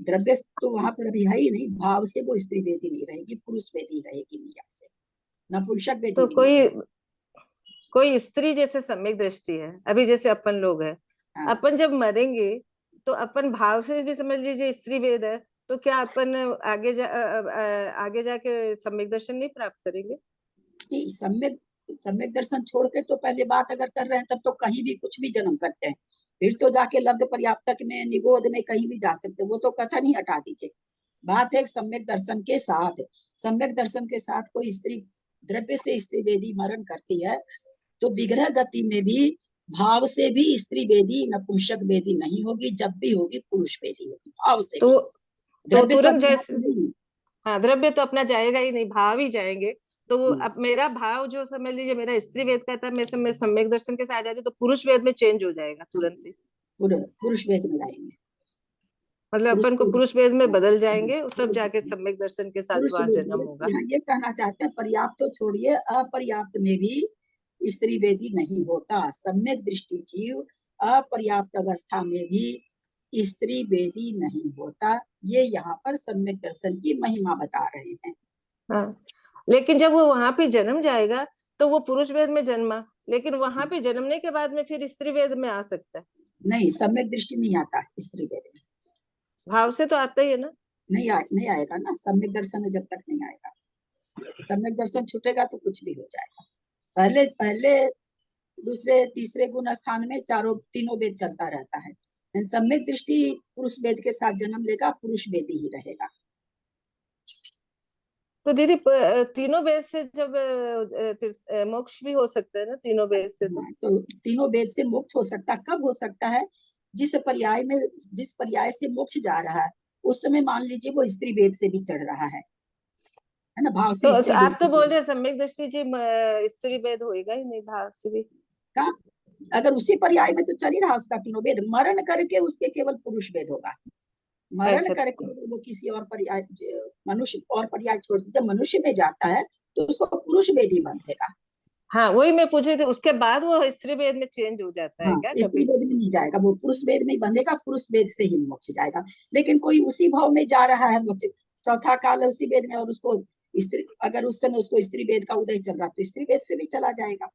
द्रव्य तो वहां पर अभी है ही नहीं, भाव से वो स्त्री वेदी नहीं रहेगी, पुरुष वेदी रहेगी नियम से, नपुंसक वेदी तो नहीं। कोई स्त्री जैसे सम्यक दृष्टि है, अभी जैसे अपन लोग है, अपन जब मरेंगे तो अपन भाव से भी समझ लीजिए स्त्री वेद है, तो क्या अपन आगे जाके सम्यक दर्शन नहीं प्राप्त करेंगे? नहीं, सम्यक दर्शन छोड़ के तो पहले बात अगर कर रहे हैं तब तो कहीं भी कुछ भी जन्म सकते हैं, फिर तो जाके लब्ध पर्याप्तक में, निगोद में कहीं भी जा सकते हैं, वो तो कथन ही हटा दीजिए। बात है सम्यक दर्शन के साथ। सम्यक दर्शन के साथ कोई स्त्री द्रव्य से स्त्री वेदी मरण करती है तो विग्रह गति में भी भाव से भी स्त्री वेदी नपुंसक वेदी नहीं होगी, जब भी होगी पुरुष वेदी होगी भाव से। तो द्रव्य तुरंत जैसे, हाँ, द्रव्य तो अपना जाएगा ही नहीं, भाव ही जाएंगे। तो वो अब मेरा भाव जो समझ लीजिए मेरा स्त्री वेद का था, मैं सम्यक दर्शन के साथ आ जाती तो पुरुष वेद में चेंज हो जाएगा तुरंत ही, पुरुष वेद में लाएंगे, मतलब अपन को पुरुष वेद में बदल जाएंगे, तब जाके सम्यक दर्शन के साथ वहां जन्म होगा। यहाँ ये कहना चाहते हैं पर्याप्त तो छोड़िए, अपर्याप्त में भी स्त्री वेदी नहीं होता। सम्यक दृष्टि जीव अपर्याप्त अवस्था में भी स्त्री वेदी नहीं होता। ये यहाँ पर सम्यक दर्शन की महिमा बता रहे हैं। हाँ, लेकिन जब वो वहां पे जन्म जाएगा तो वो पुरुष वेद में जन्मा, लेकिन वहां पे जन्मने के बाद में फिर स्त्री वेद में आ सकता है? नहीं, सम्यक दृष्टि नहीं आता स्त्री वेद में, भाव से तो आता ही है ना। नहीं आएगा ना, सम्यक दर्शन जब तक नहीं आएगा। सम्यक दर्शन छूटेगा तो कुछ भी हो जाएगा। पहले दूसरे तीसरे गुण स्थान में तीनों वेद चलता रहता है। सम्यक दृष्टि पुरुष वेद के साथ जन्म लेगा, पुरुष वेदी ही रहेगा। तो दीदी तीनों वेद से जब मोक्ष भी हो सकता है ना, तीनों वेद से? तो तीनों वेद से मोक्ष हो सकता है। कब हो सकता है? जिस पर्याय से मोक्ष जा रहा है उस समय मान लीजिए वो स्त्री वेद से भी चढ़ रहा है ना, भाव से। तो आप तो बोल रहे हैं सम्यक दृष्टि जी स्त्री वेद होएगा ही नहीं, भाव से भी का अगर उसी पर्याय में तो चल ही रहा उसका तीनों वेद, मरण करके उसके केवल पुरुष वेद होगा। मरण करके वो किसी और पर्याय, मनुष्य और पर्याय छोड़ दीजिए, जब मनुष्य में जाता है तो उसको पुरुष वेद ही बंधेगा। हाँ, वही मैं पूछ रही थी, उसके बाद वो स्त्री वेद में चेंज हो जाता है क्या? स्त्री वेद में नहीं जाएगा, वो पुरुष वेद में ही बंधेगा, पुरुष वेद से ही मोक्ष जाएगा। लेकिन कोई उसी भाव में जा रहा है, चौथा काल है उसी वेद में, और उसको स्त्री, अगर उस समय उसको स्त्री वेद का उदय चल रहा तो स्त्री वेद से भी चला जाएगा,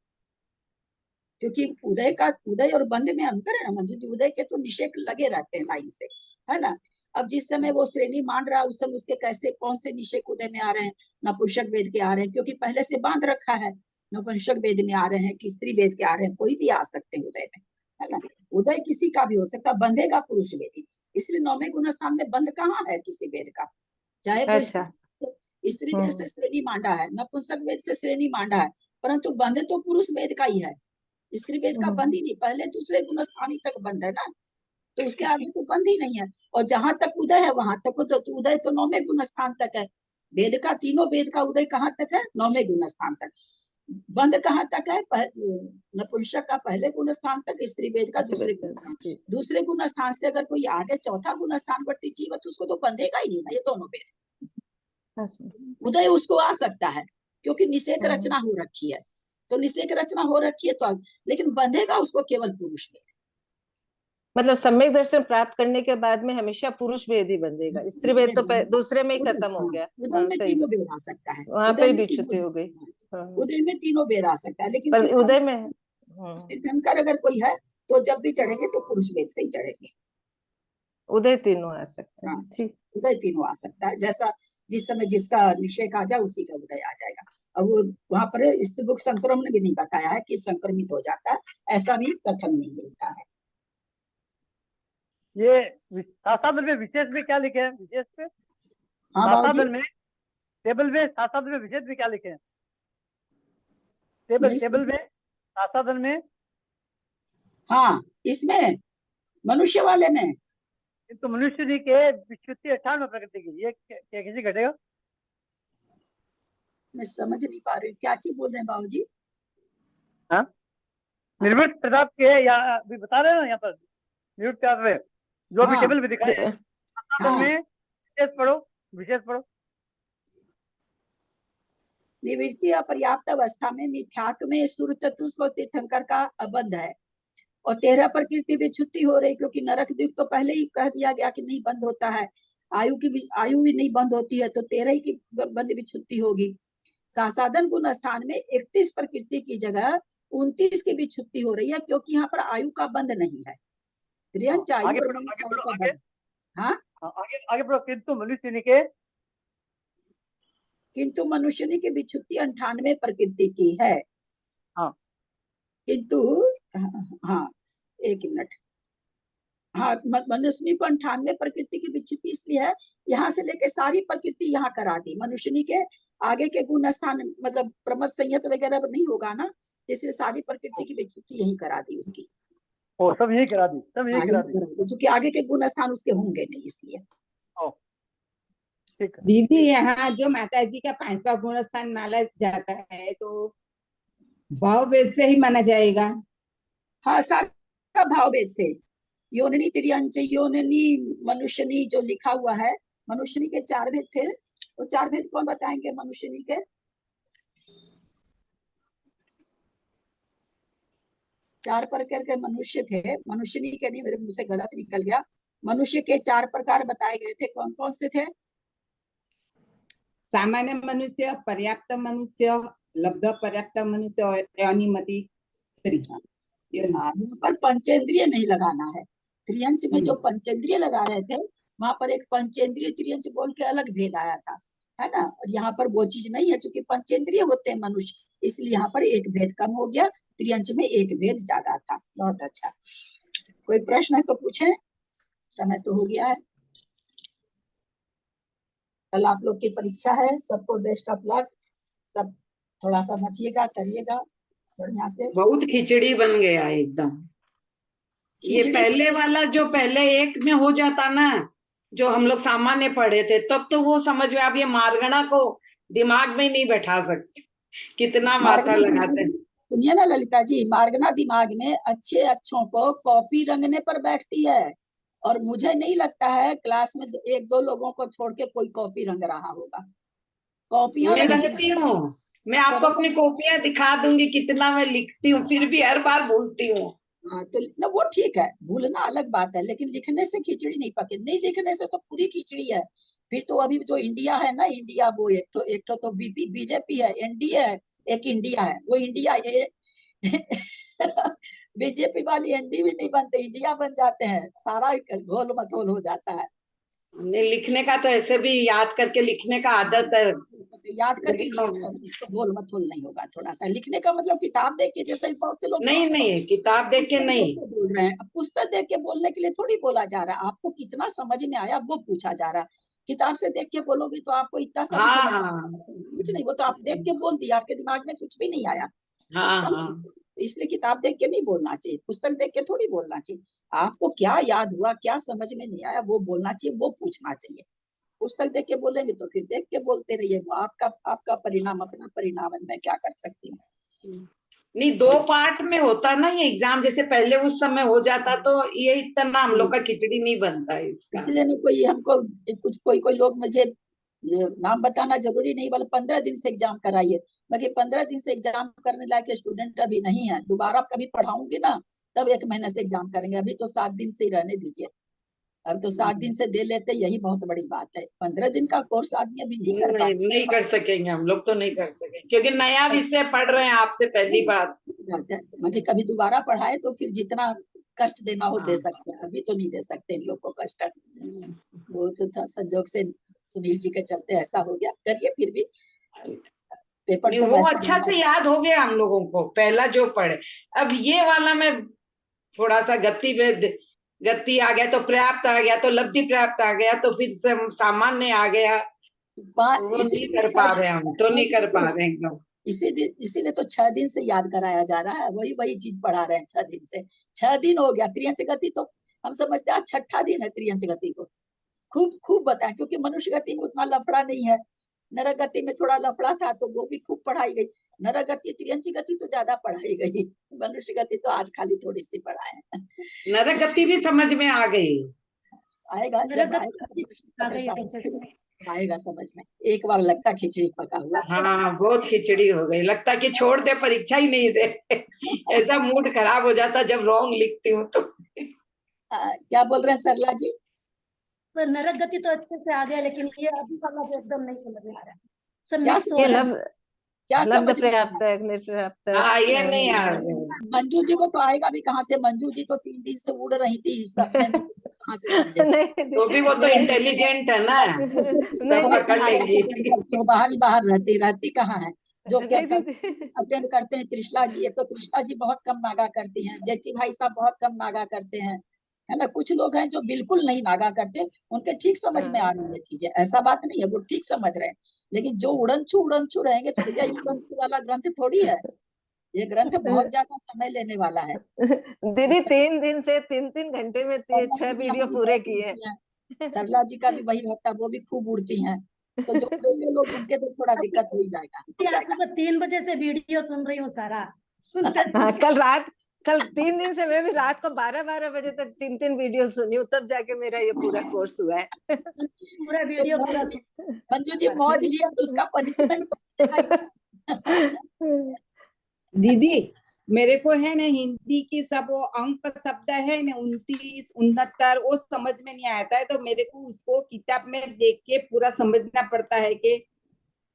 क्योंकि उदय और बंध में अंतर है ना मंजू जी। उदय के तो निषेक लगे रहते हैं लाइन से, है ना। अब जिस समय वो श्रेणी मान रहा है उस समय उसके कैसे कौन से निषेक उदय में आ रहे हैं? नपुंसक वेद के आ रहे हैं, क्योंकि पहले से बांध रखा है। नपुंसक वेद में आ रहे हैं कि स्त्री वेद के आ रहे हैं, कोई भी आ सकते हैं उदय में, है ना। उदय किसी का भी हो सकता है, बंधेगा पुरुष वेदी। इसलिए 9वें गुण स्थान में बंध कहाँ है किसी वेद का? चाहे वो स्त्री वेद से श्रेणी मांडा है, नपुंसक वेद से श्रेणी मांडा है, परंतु बंध तो पुरुष वेद का ही है। स्त्री वेद का बंद ही नहीं, पहले दूसरे गुण स्थान तक बंद है ना, तो उसके आगे तो बंद ही नहीं है। और जहां तक उदय है वहां तक तो उदय तो 9वें गुण स्थान तक है। वेद का, तीनों वेद का उदय कहाँ तक है? 9वें गुण स्थान तक। बंद कहाँ तक है? नपुंसक का पहले गुण स्थान तक, स्त्री वेद का दूसरे गुण स्थान। दूसरे गुण स्थान से अगर कोई आगे चौथा गुण स्थान बढ़ती जीव तो उसको तो बंधेगा ही नहीं ना ये दोनों वेद। उदय उसको आ सकता है क्योंकि निषेक रचना हो रखी है, तो निषेक रचना हो रखी है तो, लेकिन बंधेगा उसको केवल पुरुष वेद। मतलब सम्यक दर्शन प्राप्त करने के बाद में हमेशा पुरुष वेद ही बंधेगा, स्त्री वेद तो दूसरे में ही खत्म हो गया। उदय में तीनों वेद आ सकता है, वहां पे भी छुट्टी हो गई। उदय में तीनों वेद आ सकता है, लेकिन उदय में तीर्थंकर अगर कोई है तो जब भी चढ़ेंगे तो पुरुष वेद से ही चढ़ेंगे। उदय तीनों आ सकते हैं। हाँ, ठीक, उदय तीनों आ सकता है, जैसा जिस समय जिसका निषेक आ गया उसी का उदय आ जाएगा। अब वो वहां पर स्त्री बुक संक्रमण भी नहीं बताया है कि संक्रमित हो जाता है, ऐसा भी कथन नहीं मिलता है। ये शास्त्रार्थ में विशेष में क्या लिखे हैं? विशेष पे हाँ बाबूजी, शास्त्रार्थ में टेबल में शास्त्रार्थ में विशेष में क्या लिखे हैं? टेबल नहीं टेबल में शास्त्रार्थ में हाँ, इसमें मनुष्य वाले में तो मनुष्य जी के विच्युति 98 प्रकृति की, ये कैसे घटेगा? मैं समझ नहीं पा रही हूँ क्या चीज बोल रहे हैं बाबूजी। हाँ, निर्वृत्त प्रताप के या अभी बता रहे हैं ना यहाँ पर निर्वृत्त प्रताप में जो अभी हाँ, टेबल में दिखाया है, शास्त्रार्थ में विशेष पढ़ो, विशेष पढ़ो। निवृत्ति अपर्याप्त अवस्था में मिथ्यात्व में सूर्य चतुष्क और तीर्थंकर का अबंध है, और 13 प्रकृति विच्छुत्ति हो रही, क्योंकि नरक द्वीप तो पहले ही कह दिया गया कि नहीं बंद होता है, आयु भी नहीं बंद होती है, तो 13 ही की बंद विच्छुत्ति होगी। सासाधन गुण स्थान में 31 प्रकृति की जगह 29 की विच्छुत्ति हो रही है, क्योंकि यहाँ पर आयु का बंध नहीं है। त्रियंच आयु आगे और बढ़ो, मनुष्य आगे आयु बढ़ो, का आगे बंध। हाँ, आगे बढ़ो। किंतु मनुष्य के किंतु मनुष्य की विच्छुत्ति 98 प्रकृति की है। हाँ, किंतु हाँ, एक मिनट, हाँ, मनुष्य को 98 प्रकृति की विच्छुत्ति इसलिए है, यहाँ से लेके सारी प्रकृति यहाँ करा दी। मनुष्य के आगे के गुण स्थान मतलब प्रमथ संयत वगैरह नहीं होगा ना, इसलिए सारी प्रकृति की विच्छुत्ति यही करा दी उसकी। ओ सब यही करा दी, सब यही करा दी, क्योंकि आगे के गुण स्थान उसके होंगे नहीं, इसलिए। ठीक है दीदी, यहाँ जो माता जी का 5वां गुण स्थान माना जाता है तो भाव भेद से ही माना जाएगा। हाँ, सारा भाव भेद से। योनिनी त्रियंच योनिनी मनुष्यनी जो लिखा हुआ है, मनुष्यनी के 4 भेद थे, वो 4 भेद कौन बताएंगे? मनुष्यनी के 4 प्रकार के मनुष्य थे, मनुष्यनी के नहीं, मेरे मुंह से गलत निकल गया। मनुष्य के 4 प्रकार बताए गए थे, कौन कौन से थे? सामान्य मनुष्य, पर्याप्त मनुष्य, लब्ध पर्याप्त मनुष्य और अनिमति स्त्री। यहाँ पर पंचेंद्रिय नहीं लगाना है। त्रियंच में जो पंचेंद्रिय लगा रहे थे, वहां पर एक पंचेंद्रिय त्रियंच बोल के अलग भेद आया था, है ना, और यहाँ पर वो चीज नहीं है, क्योंकि पंचेंद्रिय होते हैं मनुष्य, इसलिए यहाँ पर एक भेद कम हो गया, त्रियंच में एक भेद ज्यादा था। बहुत अच्छा, कोई प्रश्न है तो पूछे, समय तो हो गया है। कल आप लोग की परीक्षा है, सबको बेस्ट ऑफ लक, सब थोड़ा सा बचिएगा, करिएगा बढ़िया से। बहुत खिचड़ी बन गया एकदम। ये पहले वाला जो पहले एक में हो जाता ना, जो हम लोग सामान्य पढ़े थे, तब तो वो समझ में, आप ये मारगणा को दिमाग में नहीं बैठा सकते, कितना माथा लगाते हैं। सुनिए ना ललिता जी, मार्गना दिमाग में अच्छे अच्छों को कॉपी रंगने पर बैठती है, और मुझे नहीं लगता है क्लास में 1-2 लोगों को छोड़ के कोई कॉपी रंग रहा होगा। कॉपियां मैं रंगती हूँ, मैं आपको अपनी कॉपियां दिखा दूंगी कितना मैं लिखती हूँ, फिर भी हर बार भूलती हूँ। हाँ, तो ना वो ठीक है, भूलना अलग बात है, लेकिन लिखने से खिचड़ी नहीं पके, नहीं लिखने से तो पूरी खिचड़ी है। फिर तो अभी जो इंडिया है ना, इंडिया वो एक तो बीजेपी है, एनडीए है, एक इंडिया है, वो इंडिया ये बीजेपी वाली एनडी भी नहीं बनते, इंडिया बन जाते हैं, सारा घोल मथोल हो जाता है। लिखने का तो ऐसे भी याद करके लिखने का आदत है, याद करके तो घोल मथोल नहीं होगा। थोड़ा सा लिखने का मतलब किताब देख के, जैसे बहुत से लोग नहीं किताब देख के नहीं बोल रहे हैं, पुस्तक देख के बोलने के लिए थोड़ी बोला जा रहा है, आपको कितना समझ में आया वो पूछा जा रहा है। किताब से देख के बोलोगे तो आपको इतना सब कुछ नहीं, वो तो आप देख के बोल दिया, आपके दिमाग में कुछ भी नहीं आया। इसलिए किताब देख के नहीं बोलना चाहिए, पुस्तक देख के थोड़ी बोलना चाहिए। आपको क्या याद हुआ, क्या समझ में नहीं आया, वो बोलना चाहिए, वो पूछना चाहिए। पुस्तक देख के बोलेंगे तो फिर देख के बोलते रहिए, वो आपका परिणाम, अपना परिणाम है, मैं क्या कर सकती हूँ। नहीं, 2 पार्ट में होता ना ये एग्जाम, जैसे पहले उस समय हो जाता तो ये इतना हम लोग का खिचड़ी नहीं बनता है इसका। इसलिए ना कोई हमको कुछ कोई लोग मुझे नाम बताना जरूरी नहीं, वाले 15 दिन से एग्जाम कराइए, बाकी 15 दिन से एग्जाम करने लायक स्टूडेंट अभी नहीं है। दोबारा कभी पढ़ाऊंगी ना, तब 1 महीने से एग्जाम करेंगे, अभी तो 7 दिन से ही रहने दीजिए। अब तो 7 दिन से दे लेते, यही बहुत बड़ी बात है। 15 दिन का कोर्स आदमी अभी नहीं कर पाता। नहीं कर सकेंगे हम लोग, तो नहीं कर सकेंगे, क्योंकि नया विषय पढ़ रहे हैं आपसे पहली बार। मगर कभी दोबारा पढ़ाए तो फिर जितना कष्ट देना हो दे सकते हैं, अभी तो नहीं दे सकते इन लोग को कष्ट। वो तो संजोग से सुनील जी के चलते ऐसा हो गया, करिए फिर भी पेपर तो वो अच्छा से याद हो गया हम लोगों को, पहला जो पढ़े। अब ये वाला में थोड़ा सा गति आ गया तो पर्याप्त आ गया, तो लब्धि पर्याप्त आ गया, तो फिर सामान्य आ गया, वो नहीं कर पा रहे हम, तो नहीं कर पा रहे एकदम। इसीलिए तो 6 दिन से याद कराया जा रहा है, वही चीज पढ़ा रहे हैं 6 दिन से। 6 दिन हो गया। त्रियंच गति तो हम समझते हैं 6ठा दिन है त्रियंच गति को। खूब बताएं, क्योंकि मनुष्य गति में उतना लफड़ा नहीं है, नरक गति में थोड़ा लफड़ा था तो वो भी खूब पढ़ाई गई। नरक गति त्रियंची गति तो ज्यादा पढ़ाई गई, मनुष्य गति तो आज खाली थोड़ी सी पढ़ाए। नरक गति भी समझ में आ गई, आएगा जब आएगा समझ में। एक बार लगता खिचड़ी पका हुआ। हाँ बहुत खिचड़ी हो गई, लगता कि छोड़ दे परीक्षा ही नहीं दे। ऐसा मूड खराब हो जाता जब रॉन्ग लिखती हूँ तो। क्या बोल रहे हैं सरला जी? पर नरक गति तो अच्छे से आ गया, लेकिन ये अभी वाला जो एकदम नहीं समझ में आ रहा है, सब मिक्स हो रहा है। क्या समझ पर्याप्त है, निर्पर्याप्त है। हाँ ये नहीं आ रहा। मंजू जी को तो आएगा भी कहाँ से? मंजू जी तो 3 दिन से उड़ रही थी सपने में, कहाँ से समझे? तो भी वो तो इंटेलिजेंट है ना, सब पकड़ लेंगी। तो बाहर रहती कहाँ है? जो अटेंड करते हैं त्रिशला जी, एक तो त्रिशला जी बहुत कम नागा करती हैं, जेठी भाई साहब बहुत कम नागा करते हैं, है ना। कुछ लोग हैं जो बिल्कुल नहीं नागा करते, उनके ठीक समझ में आ रही है चीजें, ऐसा बात नहीं है, वो ठीक समझ रहे हैं। लेकिन जो उड़नछू रहेंगे तो भैया ये उड़नछू वाला ग्रंथ थोड़ी है, ये ग्रंथ बहुत ज्यादा समय लेने वाला है। दीदी 3 दिन से 3 घंटे में 6 वीडियो पूरे किए। सरला जी का भी वही रहता, वो भी खूब उड़ती हैं, तो जो लोग उनके तो थोड़ा दिक्कत हो ही जाएगा। सुबह 3 बजे से वीडियो सुन रही हूँ सारा। कल 3 दिन से मैं भी रात को 12 बजे तक 3 वीडियो सुनी हूँ, तब जाके मेरा ये पूरा कोर्स हुआ है। पूरा वीडियो पूरा। मंजू जी मौज लिया तो उसका पनिशमेंट दीदी मेरे को है ना हिंदी की सब वो अंक शब्द है ना 29, 69 वो समझ में नहीं आता है, तो मेरे को उसको किताब में देख के पूरा समझना पड़ता है कि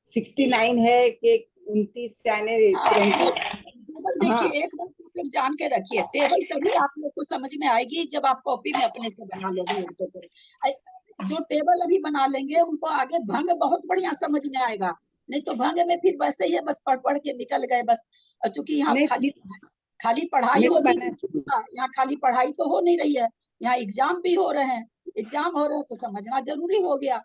69 है कि 29 यानी देखिए। एक बार लोग जान के रखिए, टेबल तभी आप लोग को समझ में आएगी जब आप कॉपी में अपने से बना लोगे। जो टेबल अभी बना लेंगे उनको आगे भंग बहुत बढ़िया समझ में आएगा, नहीं तो भंग में फिर वैसे ही है, बस पढ़ के निकल गए बस। चूंकि यहाँ खाली पढ़ाई होती है, यहाँ खाली पढ़ाई तो हो नहीं रही है, यहाँ एग्जाम भी हो रहे हैं, तो समझना जरूरी हो गया।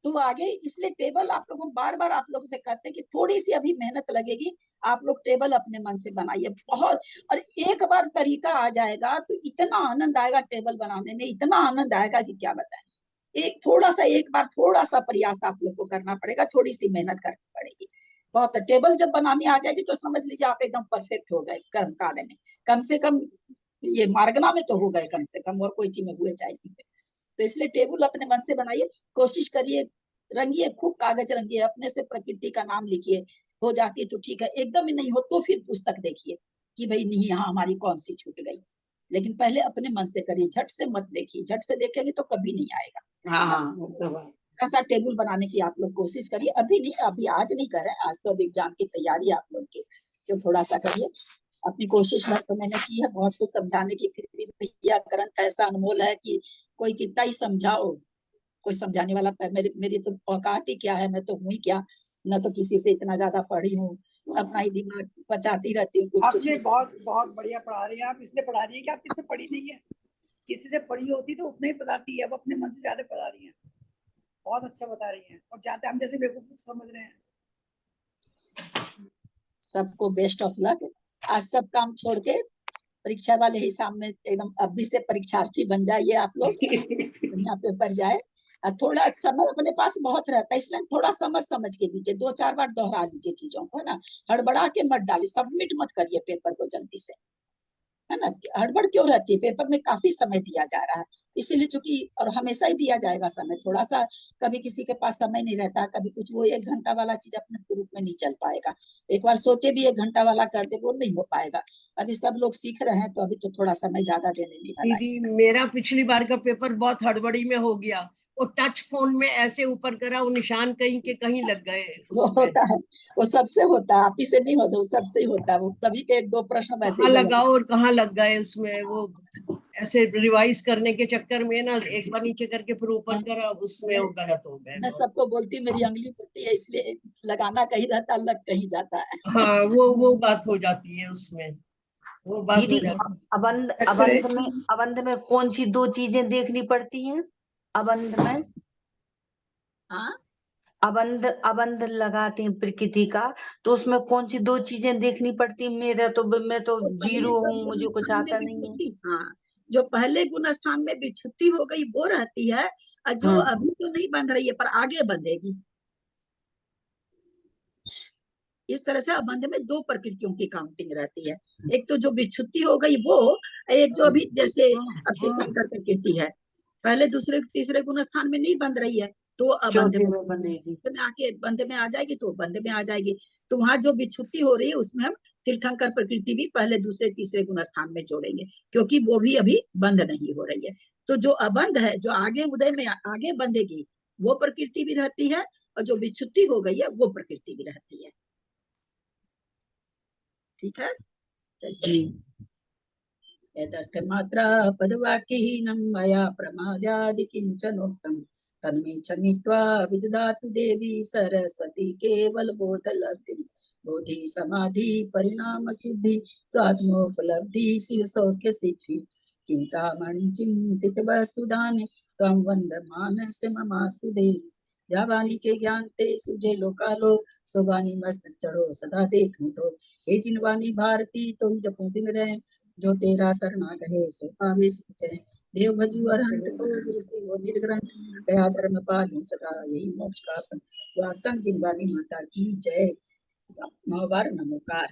तो आगे इसलिए टेबल आप लोगों बार आप लोगों से कहते हैं कि थोड़ी सी अभी मेहनत लगेगी, आप लोग टेबल अपने मन से बनाइए बहुत। और एक बार तरीका आ जाएगा तो इतना आनंद आएगा टेबल बनाने में, इतना आनंद आएगा कि क्या बताएं। एक बार थोड़ा सा प्रयास आप लोग को करना पड़ेगा, थोड़ी सी मेहनत करनी पड़ेगी बहुत। टेबल जब बनानी आ जाएगी तो समझ लीजिए आप एकदम परफेक्ट हो गए कर्म कांड में, कम से कम ये मार्गना में तो हो गए कम से कम, और कोई चीज में हुए चाहिए। तो इसलिए टेबल अपने मन से बनाइए, कोशिश करिए, रंगिए, खूब कागज रंगिए, अपने से प्रकृति का नाम लिखिए, हो जाती है तो ठीक है, एकदम ही नहीं हो तो फिर पुस्तक देखिए कि भाई नहीं यहाँ हमारी कौन सी छूट गई। लेकिन पहले अपने मन से करिए, झट से मत देखिए, झट से देखेंगे तो कभी नहीं आएगा। ऐसा टेबल बनाने की आप लोग कोशिश करिए, अभी नहीं, अभी आज नहीं कर रहे, आज तो अभी एग्जाम की तैयारी आप लोग की, तो थोड़ा सा करिए अपनी कोशिश। तो मैंने की है बहुत कुछ समझाने की, फिर भी भैया ग्रंथ ऐसा अनमोल है कि कोई कितना ही समझाओ, कोई समझाने वाला मेरी तो औकात ही क्या है, मैं तो हूँ ही क्या, न तो किसी से इतना ज्यादा पढ़ी हूँ, अपना ही दिमाग बचाती रहती हूँ। आपने बहुत बढ़िया पढ़ा रही है आप, इसलिए पढ़ा रही है कि आप किसी से पढ़ी नहीं है, किसी से पढ़ी होती तो उतना ही बताती है, अब अपने मन से ज्यादा पढ़ा रही है, बहुत अच्छा बता रही है, और जाते हम जैसे बेवकूफ समझ रहे हैं। सबको बेस्ट ऑफ लक। आज सब काम छोड़ के परीक्षा वाले हिसाब में एकदम अभी से परीक्षार्थी बन जाइए आप लोग, यहाँ पेपर जाए। थोड़ा समय अपने पास बहुत रहता है, इसलिए थोड़ा समझ के दीजिए, 2-4 बार दोहरा लीजिए चीजों को, है ना। हड़बड़ा के मत डालिए, सबमिट मत करिए पेपर को जल्दी से, है ना। हड़बड़ क्यों रहती है, पेपर में काफी समय दिया जा रहा है, इसीलिए चूंकि, और हमेशा ही दिया जाएगा समय, थोड़ा सा कभी किसी के पास समय नहीं रहता, कभी कुछ, वो 1 घंटा वाला चीज अपने ग्रुप में नहीं चल पाएगा। एक बार सोचे भी 1 घंटा वाला कर दे, वो नहीं हो पाएगा। अभी सब लोग सीख रहे हैं, तो अभी तो थोड़ा समय ज्यादा देने में। दीदी मेरा पिछली बार का पेपर बहुत हड़बड़ी में हो गया, वो टच फोन में ऐसे ऊपर करा, वो निशान कहीं के कहीं लग गए। वो होता है, वो सबसे होता है, आप ही से नहीं होता, वो सबसे ही होता है, वो सभी के 1-2 प्रश्न वैसे कहाँ लगाओ और कहाँ लग गए उसमें, वो ऐसे रिवाइज करने के चक्कर में ना एक बार नीचे करके फिर ऊपर करा, उसमें वो गलत हो मैं गए। सबको बोलती हूँ, मेरी अंगली फुटी है इसलिए लगाना कहीं रहता, लग कहीं जाता है। हाँ, वो बात हो जाती है उसमें, वो बात हो दीदी जाती है। अबंध में कौन सी दो चीजें देखनी पड़ती हैं? अबंध में हाँ, अबंध लगाते हैं प्रकृति का, तो उसमें कौन सी दो चीजें देखनी पड़ती? मैं तो पहले जीरो जो हूँ, मुझे कुछ गुण स्थान आता में नहीं है। विच्छुत्ति, हाँ, जो पहले गुण स्थान में विच्छुत्ति हो गई वो रहती है, और जो अभी तो नहीं बंध रही है पर आगे बंधेगी। इस तरह से अबंध में दो प्रकृतियों की काउंटिंग रहती है, एक तो जो विच्छुत्ति हो गई वो, एक जो अभी जैसे अब तीर्थंकर प्रकृति है, पहले दूसरे तीसरे गुण स्थान में नहीं बंध रही है, तो अबंध चौथे में में बंधेगी। आके बंध में आ जाएगी, तो बंध में आ जाएगी। तो वहां जो विच्छुत्ति हो रही है उसमें हम तीर्थंकर प्रकृति भी पहले दूसरे तीसरे गुण स्थान में जोड़ेंगे, क्योंकि वो भी अभी बंध नहीं हो रही है। तो जो अबंध है, जो आगे उदय में आगे बंधेगी, वो प्रकृति भी रहती है, और जो विच्छुत्ति हो गई है वो प्रकृति भी रहती है। ठीक है, चलिए। यदर्थमात्रा पदवाक्यहीनं मया प्रमादादि किंचनोक्तम् तन्मे क्षमित्वा विदधातु देवी सरस्वती केवल बोधलब्धिं। बोधि समाधि परिणाम सिद्धि स्वात्मोपलब्धि शिव सौख्य सिद्धि। चिंतामणि चिंतित वस्तुदाने त्वं वन्दमानस्य ममास्तु देवी। जावानी के ज्ञान ते सुझे लोकालो सोवानी मस्त चढ़ो सदा देखूं तो। हे जिनवानी भारती तो ही जपू दिन रहे, जो तेरा शरणा कहे सो पावे सुख चैन। देव भजु अरहंत को गुरु श्री वो निर्ग्रंथ, दया धर्म पालू सदा यही मोक्ष का पंथ। वात्संग जिनवानी माता की जय। 9 बार नमोकार।